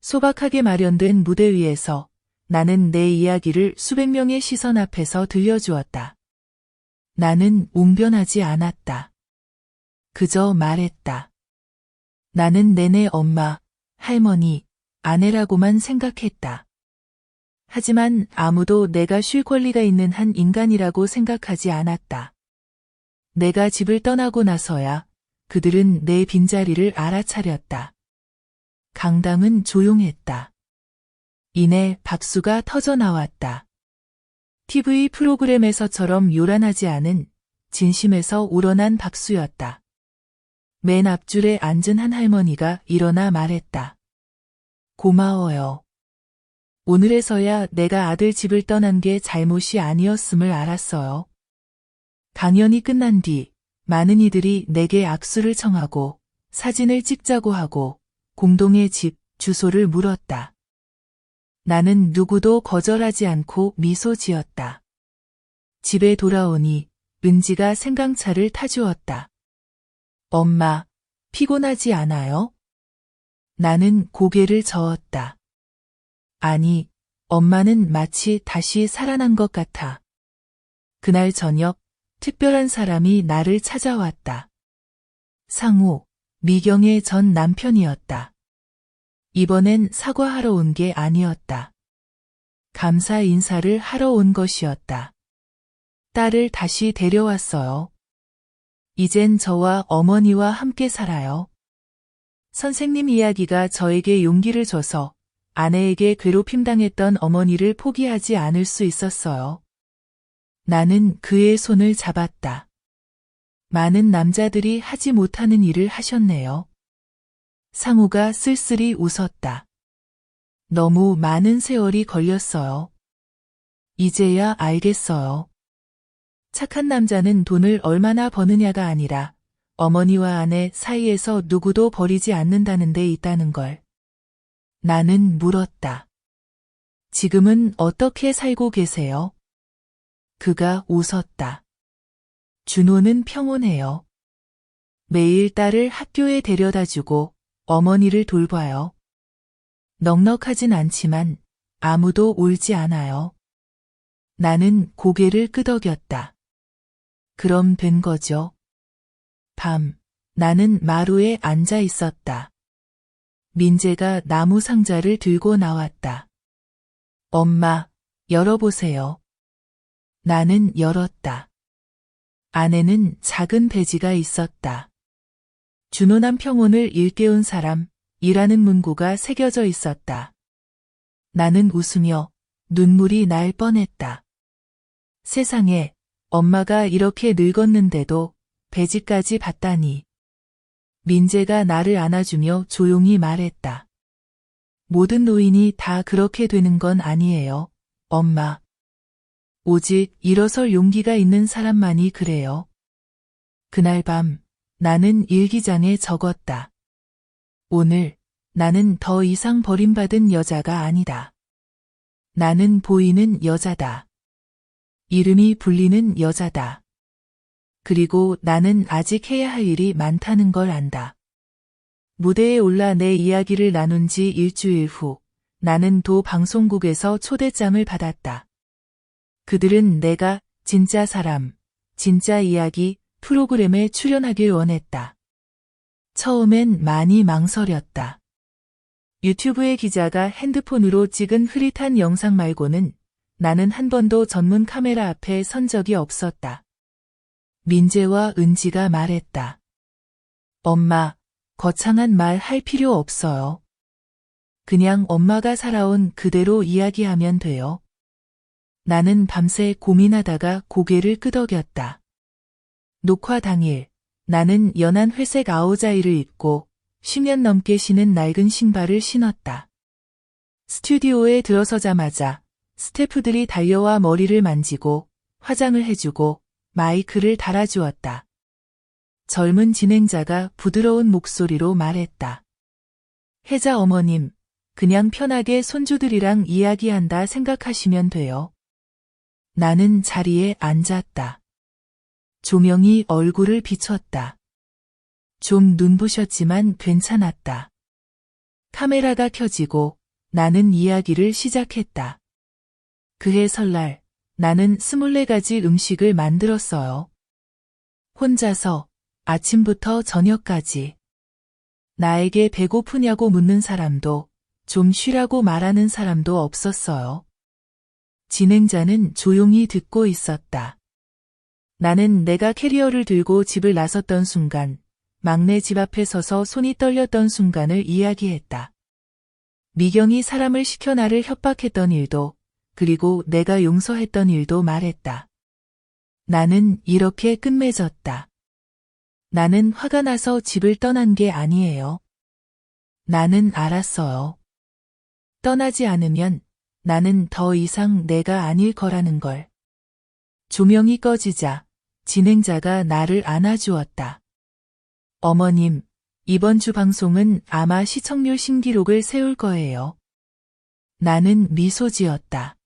소박하게 마련된 무대 위에서 나는 내 이야기를 수백 명의 시선 앞에서 들려주었다. 나는 웅변하지 않았다. 그저 말했다. 나는 내내 엄마, 할머니, 아내라고만 생각했다. 하지만 아무도 내가 쉴 권리가 있는 한 인간이라고 생각하지 않았다. 내가 집을 떠나고 나서야 그들은 내 빈자리를 알아차렸다. 강당은 조용했다. 이내 박수가 터져 나왔다. TV 프로그램에서처럼 요란하지 않은 진심에서 우러난 박수였다. 맨 앞줄에 앉은 한 할머니가 일어나 말했다. 고마워요. 오늘에서야 내가 아들 집을 떠난 게 잘못이 아니었음을 알았어요. 강연이 끝난 뒤 많은 이들이 내게 악수를 청하고 사진을 찍자고 하고 공동의 집 주소를 물었다. 나는 누구도 거절하지 않고 미소 지었다. 집에 돌아오니 은지가 생강차를 타주었다. 엄마, 피곤하지 않아요? 나는 고개를 저었다. 아니, 엄마는 마치 다시 살아난 것 같아. 그날 저녁, 특별한 사람이 나를 찾아왔다. 상우, 미경의 전 남편이었다. 이번엔 사과하러 온 게 아니었다. 감사 인사를 하러 온 것이었다. 딸을 다시 데려왔어요. 이젠 저와 어머니와 함께 살아요. 선생님 이야기가 저에게 용기를 줘서 아내에게 괴롭힘 당했던 어머니를 포기하지 않을 수 있었어요. 나는 그의 손을 잡았다. 많은 남자들이 하지 못하는 일을 하셨네요. 상우가 쓸쓸히 웃었다. 너무 많은 세월이 걸렸어요. 이제야 알겠어요. 착한 남자는 돈을 얼마나 버느냐가 아니라 어머니와 아내 사이에서 누구도 버리지 않는다는 데 있다는 걸. 나는 물었다. 지금은 어떻게 살고 계세요? 그가 웃었다. 준호는 평온해요. 매일 딸을 학교에 데려다주고 어머니를 돌봐요. 넉넉하진 않지만 아무도 울지 않아요. 나는 고개를 끄덕였다. 그럼 된 거죠. 밤, 나는 마루에 앉아 있었다. 민재가 나무 상자를 들고 나왔다. 엄마, 열어보세요. 나는 열었다. 안에는 작은 배지가 있었다. 준호남 평온을 일깨운 사람, 이라는 문구가 새겨져 있었다. 나는 웃으며 눈물이 날 뻔했다. 세상에, 엄마가 이렇게 늙었는데도 배지까지 받다니. 민재가 나를 안아주며 조용히 말했다. 모든 노인이 다 그렇게 되는 건 아니에요, 엄마. 오직 일어설 용기가 있는 사람만이 그래요. 그날 밤 나는 일기장에 적었다. 오늘 나는 더 이상 버림받은 여자가 아니다. 나는 보이는 여자다. 이름이 불리는 여자다. 그리고 나는 아직 해야 할 일이 많다는 걸 안다. 무대에 올라 내 이야기를 나눈 지 일주일 후 나는 도 방송국에서 초대장을 받았다. 그들은 내가 진짜 사람, 진짜 이야기 프로그램에 출연하길 원했다. 처음엔 많이 망설였다. 유튜브의 기자가 핸드폰으로 찍은 흐릿한 영상 말고는 나는 한 번도 전문 카메라 앞에 선 적이 없었다. 민재와 은지가 말했다. 엄마, 거창한 말 할 필요 없어요. 그냥 엄마가 살아온 그대로 이야기하면 돼요. 나는 밤새 고민하다가 고개를 끄덕였다. 녹화 당일, 나는 연한 회색 아우자이를 입고 10년 넘게 신은 낡은 신발을 신었다. 스튜디오에 들어서자마자 스태프들이 달려와 머리를 만지고 화장을 해주고 마이크를 달아주었다. 젊은 진행자가 부드러운 목소리로 말했다. 혜자 어머님, 그냥 편하게 손주들이랑 이야기한다 생각하시면 돼요. 나는 자리에 앉았다. 조명이 얼굴을 비췄다. 좀 눈부셨지만 괜찮았다. 카메라가 켜지고 나는 이야기를 시작했다. 그해 설날, 나는 24가지 음식을 만들었어요. 혼자서 아침부터 저녁까지. 나에게 배고프냐고 묻는 사람도, 좀 쉬라고 말하는 사람도 없었어요. 진행자는 조용히 듣고 있었다. 나는 내가 캐리어를 들고 집을 나섰던 순간, 막내 집 앞에 서서 손이 떨렸던 순간을 이야기했다. 미경이 사람을 시켜 나를 협박했던 일도, 그리고 내가 용서했던 일도 말했다. 나는 이렇게 끝맺었다. 나는 화가 나서 집을 떠난 게 아니에요. 나는 알았어요. 떠나지 않으면 나는 더 이상 내가 아닐 거라는 걸. 조명이 꺼지자 진행자가 나를 안아주었다. 어머님, 이번 주 방송은 아마 시청률 신기록을 세울 거예요. 나는 미소 지었다.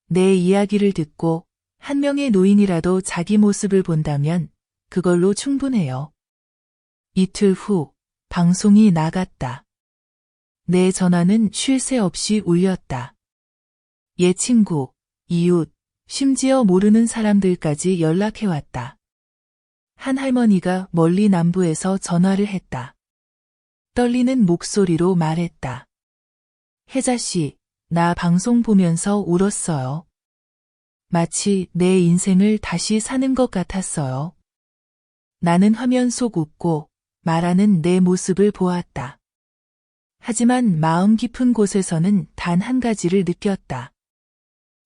내 이야기를 듣고 한 명의 노인이라도 자기 모습을 본다면 그걸로 충분해요. 이틀 후 방송이 나갔다. 내 전화는 쉴 새 없이 울렸다. 옛 친구, 이웃, 심지어 모르는 사람들까지 연락해왔다. 한 할머니가 멀리 남부에서 전화를 했다. 떨리는 목소리로 말했다. 혜자씨, 나 방송 보면서 울었어요. 마치 내 인생을 다시 사는 것 같았어요. 나는 화면 속 웃고 말하는 내 모습을 보았다. 하지만 마음 깊은 곳에서는 단 한 가지를 느꼈다.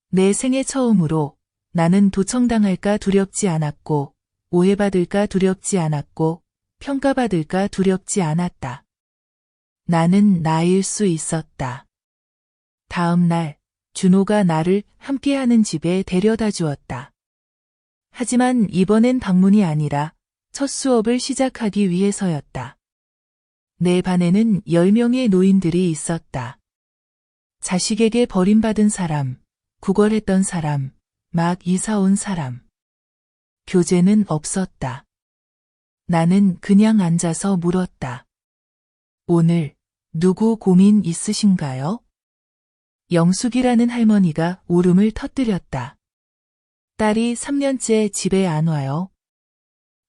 내 생애 처음으로 나는 도청당할까 두렵지 않았고, 오해받을까 두렵지 않았고, 평가받을까 두렵지 않았다. 나는 나일 수 있었다. 다음 날, 준호가 나를 함께하는 집에 데려다 주었다. 하지만 이번엔 방문이 아니라 첫 수업을 시작하기 위해서였다. 내 반에는 10명의 노인들이 있었다. 자식에게 버림받은 사람, 구걸했던 사람, 막 이사 온 사람. 교재는 없었다. 나는 그냥 앉아서 물었다. 오늘 누구 고민 있으신가요? 영숙이라는 할머니가 울음을 터뜨렸다. 딸이 3년째 집에 안 와요.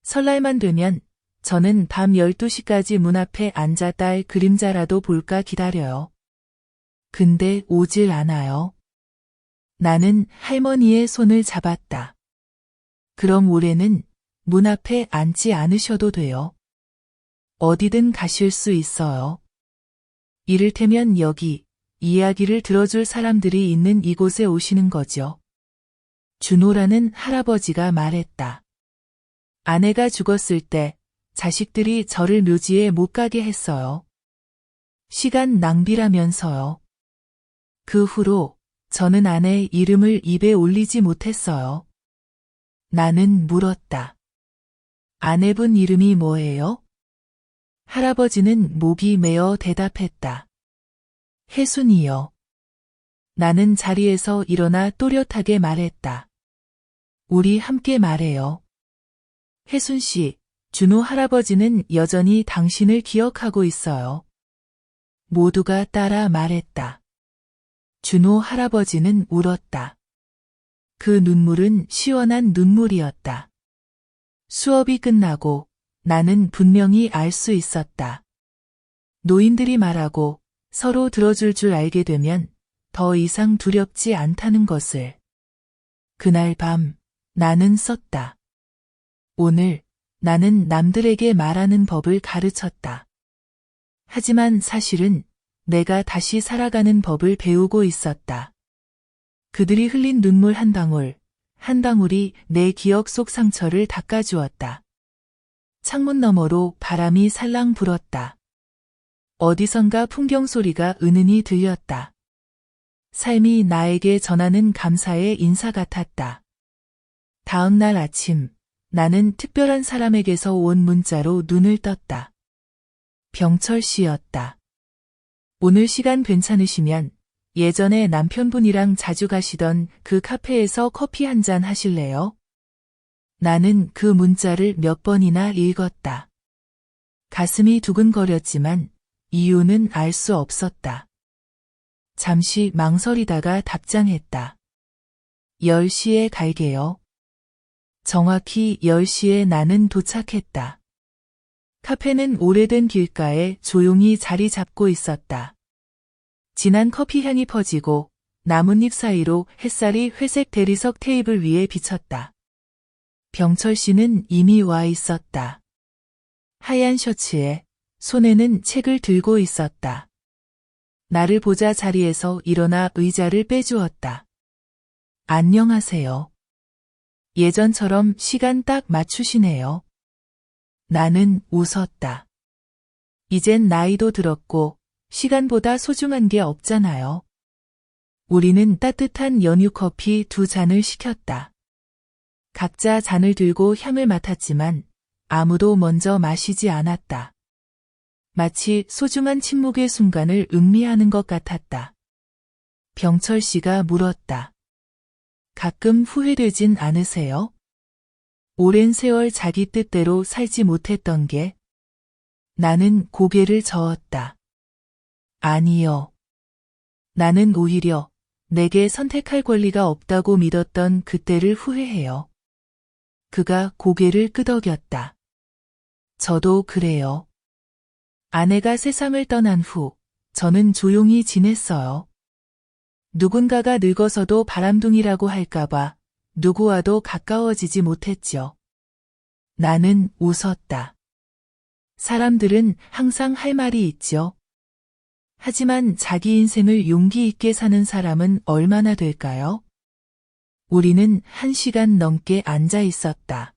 설날만 되면 저는 밤 12시까지 문 앞에 앉아 딸 그림자라도 볼까 기다려요. 근데 오질 않아요. 나는 할머니의 손을 잡았다. 그럼 올해는 문 앞에 앉지 않으셔도 돼요. 어디든 가실 수 있어요. 이를테면 여기, 이야기를 들어줄 사람들이 있는 이곳에 오시는 거죠. 준호라는 할아버지가 말했다. 아내가 죽었을 때 자식들이 저를 묘지에 못 가게 했어요. 시간 낭비라면서요. 그 후로 저는 아내 이름을 입에 올리지 못했어요. 나는 물었다. 아내분 이름이 뭐예요? 할아버지는 목이 메어 대답했다. 혜순이요. 나는 자리에서 일어나 또렷하게 말했다. 우리 함께 말해요. 혜순 씨, 준호 할아버지는 여전히 당신을 기억하고 있어요. 모두가 따라 말했다. 준호 할아버지는 울었다. 그 눈물은 시원한 눈물이었다. 수업이 끝나고 나는 분명히 알 수 있었다. 노인들이 말하고 서로 들어줄 줄 알게 되면 더 이상 두렵지 않다는 것을. 그날 밤 나는 썼다. 오늘 나는 남들에게 말하는 법을 가르쳤다. 하지만 사실은 내가 다시 살아가는 법을 배우고 있었다. 그들이 흘린 눈물 한 방울, 한 방울이 내 기억 속 상처를 닦아주었다. 창문 너머로 바람이 살랑 불었다. 어디선가 풍경 소리가 은은히 들렸다. 삶이 나에게 전하는 감사의 인사 같았다. 다음 날 아침, 나는 특별한 사람에게서 온 문자로 눈을 떴다. 병철 씨였다. 오늘 시간 괜찮으시면 예전에 남편분이랑 자주 가시던 그 카페에서 커피 한 잔 하실래요? 나는 그 문자를 몇 번이나 읽었다. 가슴이 두근거렸지만 이유는 알 수 없었다. 잠시 망설이다가 답장했다. 10시에 갈게요. 정확히 10시에 나는 도착했다. 카페는 오래된 길가에 조용히 자리 잡고 있었다. 진한 커피 향이 퍼지고 나뭇잎 사이로 햇살이 회색 대리석 테이블 위에 비쳤다. 병철 씨는 이미 와 있었다. 하얀 셔츠에 손에는 책을 들고 있었다. 나를 보자 자리에서 일어나 의자를 빼주었다. 안녕하세요. 예전처럼 시간 딱 맞추시네요. 나는 웃었다. 이젠 나이도 들었고 시간보다 소중한 게 없잖아요. 우리는 따뜻한 연유 커피 2잔을 시켰다. 각자 잔을 들고 향을 맡았지만 아무도 먼저 마시지 않았다. 마치 소중한 침묵의 순간을 음미하는 것 같았다. 병철 씨가 물었다. 가끔 후회되진 않으세요? 오랜 세월 자기 뜻대로 살지 못했던 게. 나는 고개를 저었다. 아니요. 나는 오히려 내게 선택할 권리가 없다고 믿었던 그때를 후회해요. 그가 고개를 끄덕였다. 저도 그래요. 아내가 세상을 떠난 후 저는 조용히 지냈어요. 누군가가 늙어서도 바람둥이라고 할까봐 누구와도 가까워지지 못했죠. 나는 웃었다. 사람들은 항상 할 말이 있죠. 하지만 자기 인생을 용기 있게 사는 사람은 얼마나 될까요? 우리는 1시간 넘게 앉아 있었다.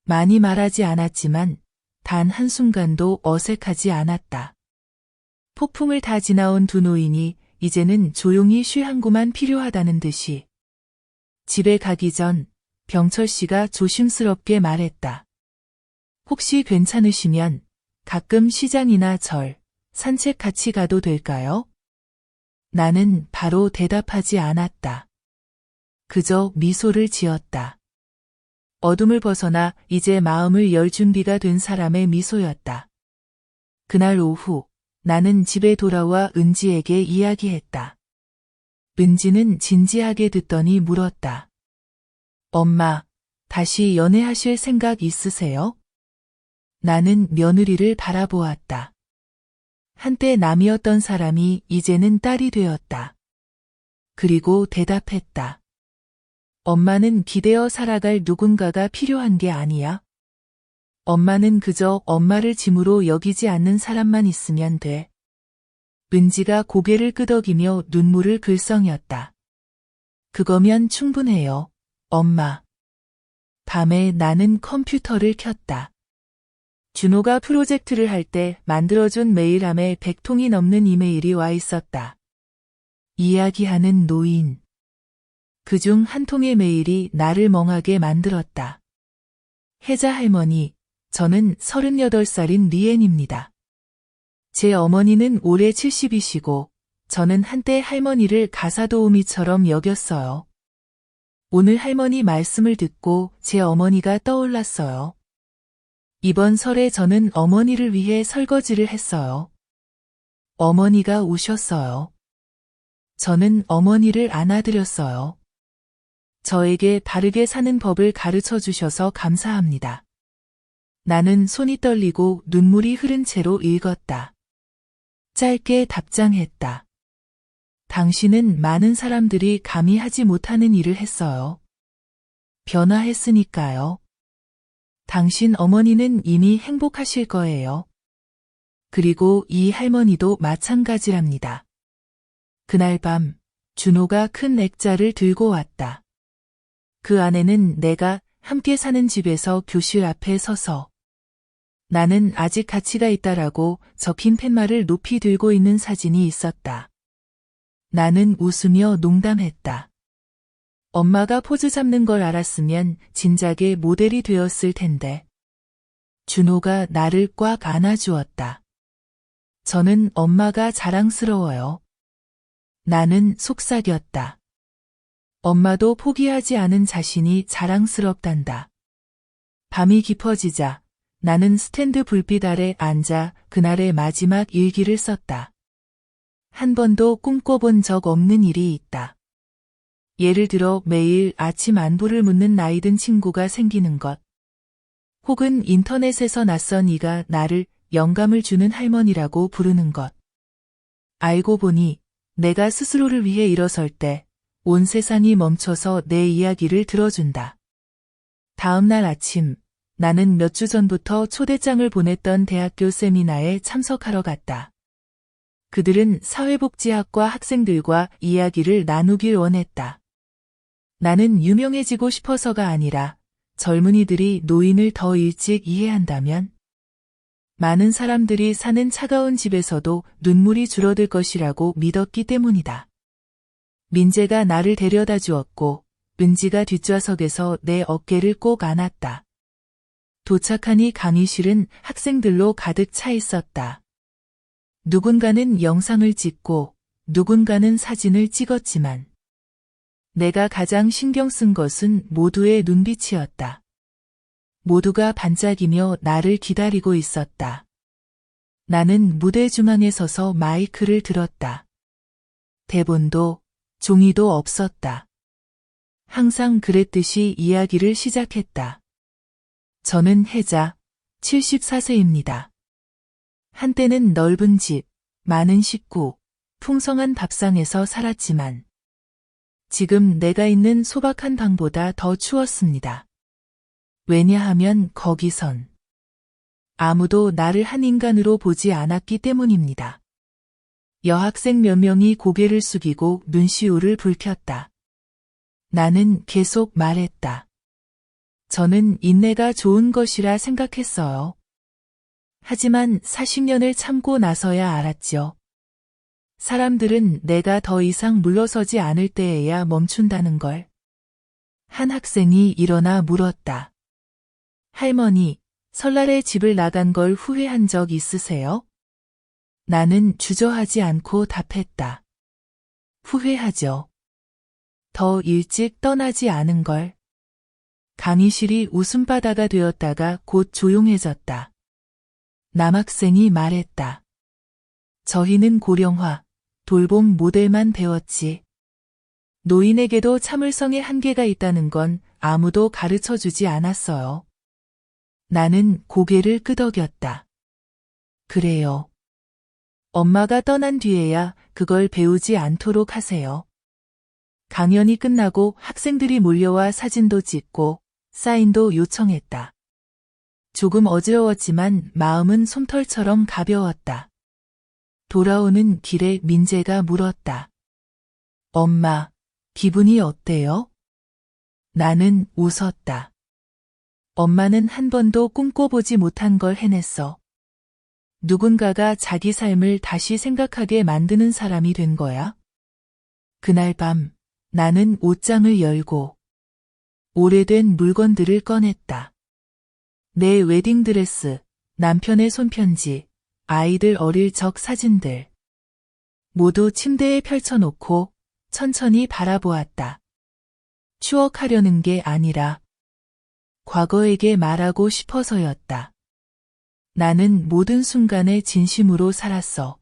많이 말하지 않았지만 단 한순간도 어색하지 않았다. 폭풍을 다 지나온 두 노인이 이제는 조용히 쉴 한 곳만 필요하다는 듯이. 집에 가기 전 병철 씨가 조심스럽게 말했다. 혹시 괜찮으시면 가끔 시장이나 절, 산책 같이 가도 될까요? 나는 바로 대답하지 않았다. 그저 미소를 지었다. 어둠을 벗어나 이제 마음을 열 준비가 된 사람의 미소였다. 그날 오후 나는 집에 돌아와 은지에게 이야기했다. 은지는 진지하게 듣더니 물었다. 엄마, 다시 연애하실 생각 있으세요? 나는 며느리를 바라보았다. 한때 남이었던 사람이 이제는 딸이 되었다. 그리고 대답했다. 엄마는 기대어 살아갈 누군가가 필요한 게 아니야. 엄마는 그저 엄마를 짐으로 여기지 않는 사람만 있으면 돼. 은지가 고개를 끄덕이며 눈물을 글썽였다. 그거면 충분해요, 엄마. 밤에 나는 컴퓨터를 켰다. 준호가 프로젝트를 할 때 만들어준 메일함에 100통이 넘는 이메일이 와 있었다. 이야기하는 노인. 그중 한 통의 메일이 나를 멍하게 만들었다. 혜자 할머니, 저는 38살인 리엔입니다. 제 어머니는 올해 70이시고 저는 한때 할머니를 가사도우미처럼 여겼어요. 오늘 할머니 말씀을 듣고 제 어머니가 떠올랐어요. 이번 설에 저는 어머니를 위해 설거지를 했어요. 어머니가 우셨어요. 저는 어머니를 안아드렸어요. 저에게 바르게 사는 법을 가르쳐 주셔서 감사합니다. 나는 손이 떨리고 눈물이 흐른 채로 읽었다. 짧게 답장했다. 당신은 많은 사람들이 감히 하지 못하는 일을 했어요. 변화했으니까요. 당신 어머니는 이미 행복하실 거예요. 그리고 이 할머니도 마찬가지랍니다. 그날 밤, 준호가 큰 액자를 들고 왔다. 그 안에는 내가 함께 사는 집에서 교실 앞에 서서 나는 아직 가치가 있다라고 적힌 팻말을 높이 들고 있는 사진이 있었다. 나는 웃으며 농담했다. 엄마가 포즈 잡는 걸 알았으면 진작에 모델이 되었을 텐데. 준호가 나를 꽉 안아주었다. 저는 엄마가 자랑스러워요. 나는 속삭였다. 엄마도 포기하지 않은 자신이 자랑스럽단다. 밤이 깊어지자 나는 스탠드 불빛 아래 앉아 그날의 마지막 일기를 썼다. 한 번도 꿈꿔본 적 없는 일이 있다. 예를 들어 매일 아침 안부를 묻는 나이든 친구가 생기는 것. 혹은 인터넷에서 낯선 이가 나를 영감을 주는 할머니라고 부르는 것. 알고 보니 내가 스스로를 위해 일어설 때 온 세상이 멈춰서 내 이야기를 들어준다. 다음 날 아침, 나는 몇 주 전부터 초대장을 보냈던 대학교 세미나에 참석하러 갔다. 그들은 사회복지학과 학생들과 이야기를 나누길 원했다. 나는 유명해지고 싶어서가 아니라 젊은이들이 노인을 더 일찍 이해한다면 많은 사람들이 사는 차가운 집에서도 눈물이 줄어들 것이라고 믿었기 때문이다. 민재가 나를 데려다 주었고 은지가 뒷좌석에서 내 어깨를 꼭 안았다. 도착하니 강의실은 학생들로 가득 차 있었다. 누군가는 영상을 찍고 누군가는 사진을 찍었지만 내가 가장 신경 쓴 것은 모두의 눈빛이었다. 모두가 반짝이며 나를 기다리고 있었다. 나는 무대 중앙에 서서 마이크를 들었다. 대본도 종이도 없었다. 항상 그랬듯이 이야기를 시작했다. 저는 혜자, 74세입니다. 한때는 넓은 집, 많은 식구, 풍성한 밥상에서 살았지만 지금 내가 있는 소박한 방보다 더 추웠습니다. 왜냐하면 거기선 아무도 나를 한 인간으로 보지 않았기 때문입니다. 여학생 몇 명이 고개를 숙이고 눈시울을 붉혔다. 나는 계속 말했다. 저는 인내가 좋은 것이라 생각했어요. 하지만 40년을 참고 나서야 알았죠. 사람들은 내가 더 이상 물러서지 않을 때에야 멈춘다는 걸. 한 학생이 일어나 물었다. 할머니, 설날에 집을 나간 걸 후회한 적 있으세요? 나는 주저하지 않고 답했다. 후회하죠. 더 일찍 떠나지 않은 걸. 강의실이 웃음바다가 되었다가 곧 조용해졌다. 남학생이 말했다. 저희는 고령화, 돌봄 모델만 배웠지. 노인에게도 참을성의 한계가 있다는 건 아무도 가르쳐주지 않았어요. 나는 고개를 끄덕였다. 그래요. 엄마가 떠난 뒤에야 그걸 배우지 않도록 하세요. 강연이 끝나고 학생들이 몰려와 사진도 찍고 사인도 요청했다. 조금 어지러웠지만 마음은 솜털처럼 가벼웠다. 돌아오는 길에 민재가 물었다. 엄마, 기분이 어때요? 나는 웃었다. 엄마는 한 번도 꿈꿔보지 못한 걸 해냈어. 누군가가 자기 삶을 다시 생각하게 만드는 사람이 된 거야. 그날 밤 나는 옷장을 열고 오래된 물건들을 꺼냈다. 내 웨딩드레스, 남편의 손편지, 아이들 어릴 적 사진들. 모두 침대에 펼쳐놓고 천천히 바라보았다. 추억하려는 게 아니라 과거에게 말하고 싶어서였다. 나는 모든 순간에 진심으로 살았어.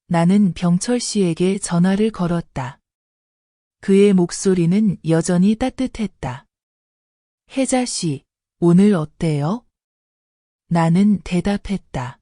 나는 병철 씨에게 전화를 걸었다. 그의 목소리는 여전히 따뜻했다. 혜자 씨, 오늘 어때요? 나는 대답했다.